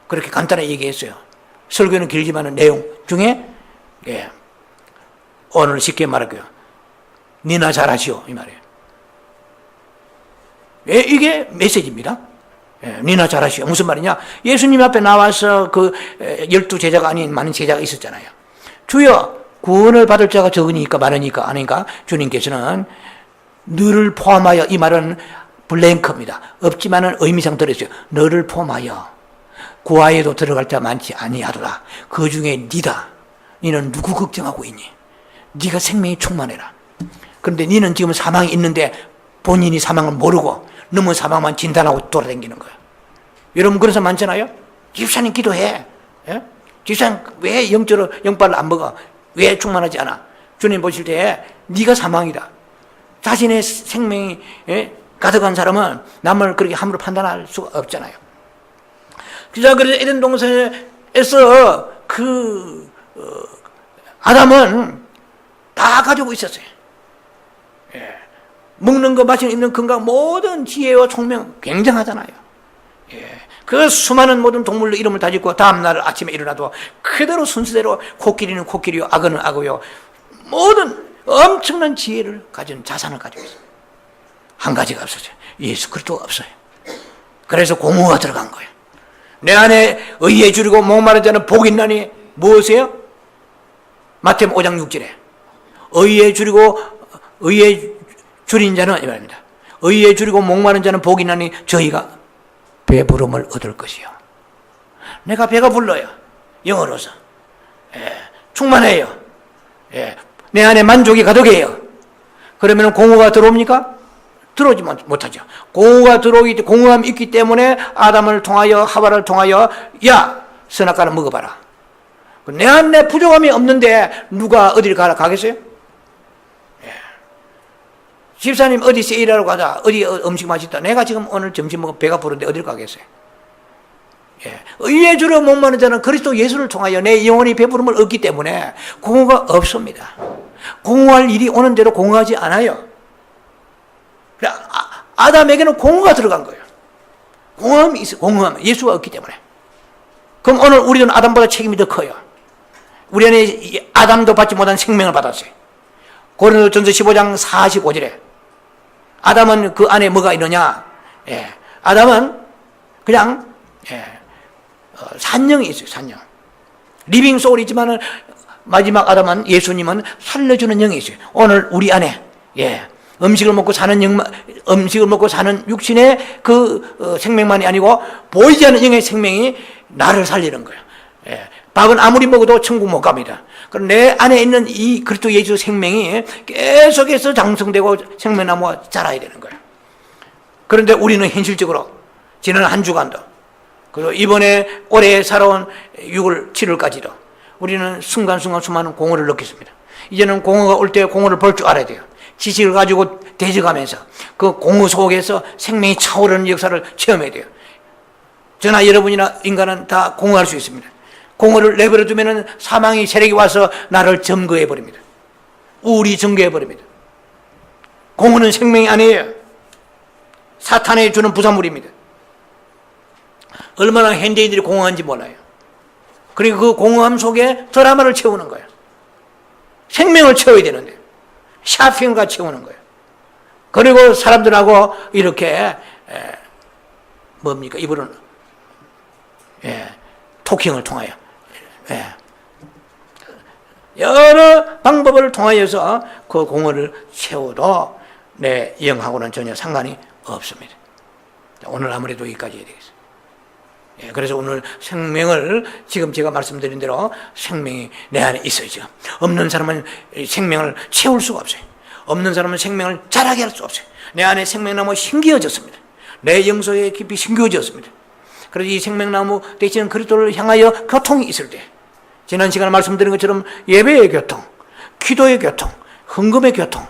그렇게 간단하게 얘기했어요. 설교는 길지만은 내용 중에 오늘 쉽게 말할게요. 니나 잘하시오 이 말이에요. 이게 메시지입니다. 니나 잘하시오. 무슨 말이냐? 예수님 앞에 나와서 그 12제자가 아닌 많은 제자가 있었잖아요. 주여, 구원을 받을 자가 적으니까 많으니까 아닌가? 주님께서는 너를 포함하여, 이 말은 블랭크입니다. 없지만은 의미상 들었어요. 너를 포함하여 구하에도 들어갈 자 많지 아니하더라. 그 중에 니다. 너는 누구 걱정하고 있니? 네가 생명이 충만해라. 그런데 너는 지금 사망이 있는데 본인이 사망을 모르고 너무 사망만 진단하고 돌아다니는 거야. 여러분 그런 사람 많잖아요. 집사님 기도해. 예? 집사님 왜 영발을 안 먹어? 왜 충만하지 않아? 주님 보실 때 네가 사망이다. 자신의 생명이 가득한 사람은 남을 그렇게 함부로 판단할 수가 없잖아요. 그래서 에덴 동산에서 아담은 다 가지고 있었어요. 먹는 거, 마시는, 입는 건강, 모든 지혜와 총명 굉장하잖아요. 그 수많은 모든 동물로 이름을 다 짓고 다음날 아침에 일어나도 그대로 순서대로 코끼리는 코끼리요, 악어는 악어요. 모든 엄청난 지혜를 가진 자산을 가지고 있어요. 한 가지가 없었어요. 예수 그리스도가 없어요. 그래서 공허가 들어간 거예요. 내 안에 의에 줄이고 목마른 자는 복이 있나니 무엇이에요? 마태복음 5장 6절에 의에 줄인 자는 이 말입니다. 의에 줄이고 목마른 자는 복이 있나니 저희가 배부름을 얻을 것이요. 내가 배가 불러요. 영어로서. 충만해요. 내 안에 만족이 가득해요. 그러면 공허가 들어옵니까? 들어오지 못하죠. 공허가 들어오기 때문에, 공허함이 있기 때문에 아담을 통하여, 하와를 통하여, 야, 선악과를 먹어봐라. 내 안에 부족함이 없는데 누가 어디를 가겠어요? 집사님 어디 세일하러 가자. 어디 음식 맛있다. 내가 지금 오늘 점심 먹어 배가 부른데 어디를 가겠어요? 의에 줄여 목마른 자는 그리스도 예수를 통하여 내 영혼이 배부름을 얻기 때문에 공허가 없습니다. 공허할 일이 오는 대로 공허하지 않아요. 아담에게는 공허가 들어간 거예요. 공허함이 있어요. 공허함. 예수가 없기 때문에. 그럼 오늘 우리는 아담보다 책임이 더 커요. 우리 안에 아담도 받지 못한 생명을 받았어요. 고린도전서 15장 45절에 아담은 그 안에 뭐가 있느냐? 아담은 그냥 산령이 있어요. 산령. 리빙 소울이 있지만은 마지막 아담은 예수님은 살려주는 영이 있어요. 오늘 우리 안에 음식을 먹고 사는 음식을 먹고 사는 육신의 그 생명만이 아니고 보이지 않는 영의 생명이 나를 살리는 거예요. 밥은 아무리 먹어도 천국 못 갑니다. 그럼 내 안에 있는 이 그리스도 예수 생명이 계속해서 장성되고 생명나무가 자라야 되는 거예요. 그런데 우리는 현실적으로 지난 한 주간도 그리고 이번에 올해 살아온 6월, 7월까지도 우리는 순간순간 수많은 공허를 느꼈습니다. 이제는 공허가 올 때 공허를 볼 줄 알아야 돼요. 지식을 가지고 대적하면서 그 공허 속에서 생명이 차오르는 역사를 체험해야 돼요. 저나 여러분이나 인간은 다 공허할 수 있습니다. 공허를 내버려 두면은 사망의 세력이 와서 나를 점거해 버립니다. 우울이 점거해 버립니다. 공허는 생명이 아니에요. 사탄이 주는 부산물입니다. 얼마나 현대인들이 공허한지 몰라요. 그리고 그 공허함 속에 드라마를 채우는 거예요. 생명을 채워야 되는데 샤핑과 채우는 거예요. 그리고 사람들하고 이렇게 뭡니까? 이분은 토킹을 통하여 여러 방법을 통하여서 그 공허를 채워도 내 영하고는 전혀 상관이 없습니다. 오늘 아무래도 여기까지 해야 되겠어요. 그래서 오늘 생명을 지금 제가 말씀드린 대로 생명이 내 안에 있어요. 지금 없는 사람은 생명을 채울 수가 없어요. 없는 사람은 생명을 자라게 할 수 없어요. 내 안에 생명나무 심겨졌습니다. 내 영속에 깊이 심겨졌습니다. 그래서 이 생명나무 대신 그리스도를 향하여 교통이 있을 때 지난 시간에 말씀드린 것처럼 예배의 교통, 기도의 교통, 헌금의 교통,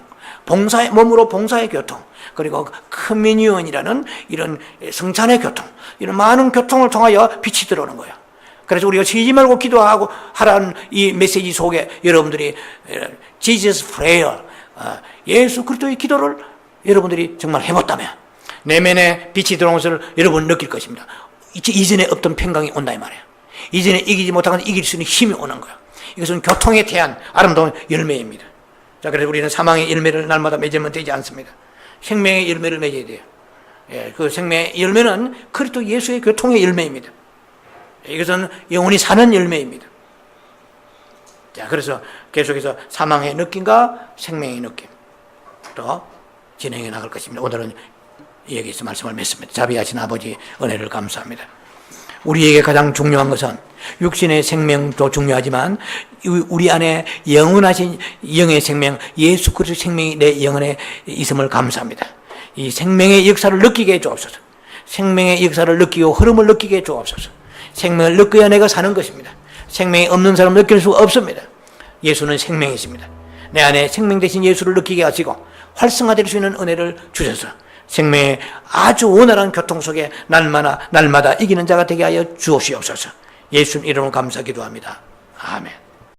봉사의 몸으로 봉사의 교통, 그리고 커뮤니언이라는 이런 성찬의 교통, 이런 많은 교통을 통하여 빛이 들어오는 거예요. 그래서 우리가 쉬지 말고 기도하고 하라는 이 메시지 속에 여러분들이 Jesus prayer, 예수 그리스도의 기도를 여러분들이 정말 해봤다면 내면에 빛이 들어오는 것을 여러분 느낄 것입니다. 이전에 없던 평강이 온다 이 말이에요. 이전에 이기지 못한 건 이길 수 있는 힘이 오는 거예요. 이것은 교통에 대한 아름다운 열매입니다. 자, 그래서 우리는 사망의 열매를 날마다 맺으면 되지 않습니다. 생명의 열매를 맺어야 돼요. 그 생명의 열매는 그리스도 예수의 교통의 열매입니다. 이것은 영원히 사는 열매입니다. 자, 그래서 계속해서 사망의 느낌과 생명의 느낌으로 진행해 나갈 것입니다. 오늘은 여기서 말씀을 맺습니다. 자비하신 아버지 은혜를 감사합니다. 우리에게 가장 중요한 것은 육신의 생명도 중요하지만 우리 안에 영원하신 영의 생명, 예수 그리스도의 생명이 내 영혼에 있음을 감사합니다. 이 생명의 역사를 느끼게 해 주옵소서. 생명의 역사를 느끼고 흐름을 느끼게 해 주옵소서. 생명을 느껴야 내가 사는 것입니다. 생명이 없는 사람은 느낄 수가 없습니다. 예수는 생명이십니다. 내 안에 생명 대신 예수를 느끼게 하시고 활성화될 수 있는 은혜를 주셔서 생명의 아주 원활한 교통 속에 날마다 이기는 자가 되게 하여 주옵시옵소서. 예수님 이름으로 감사 기도합니다. 아멘.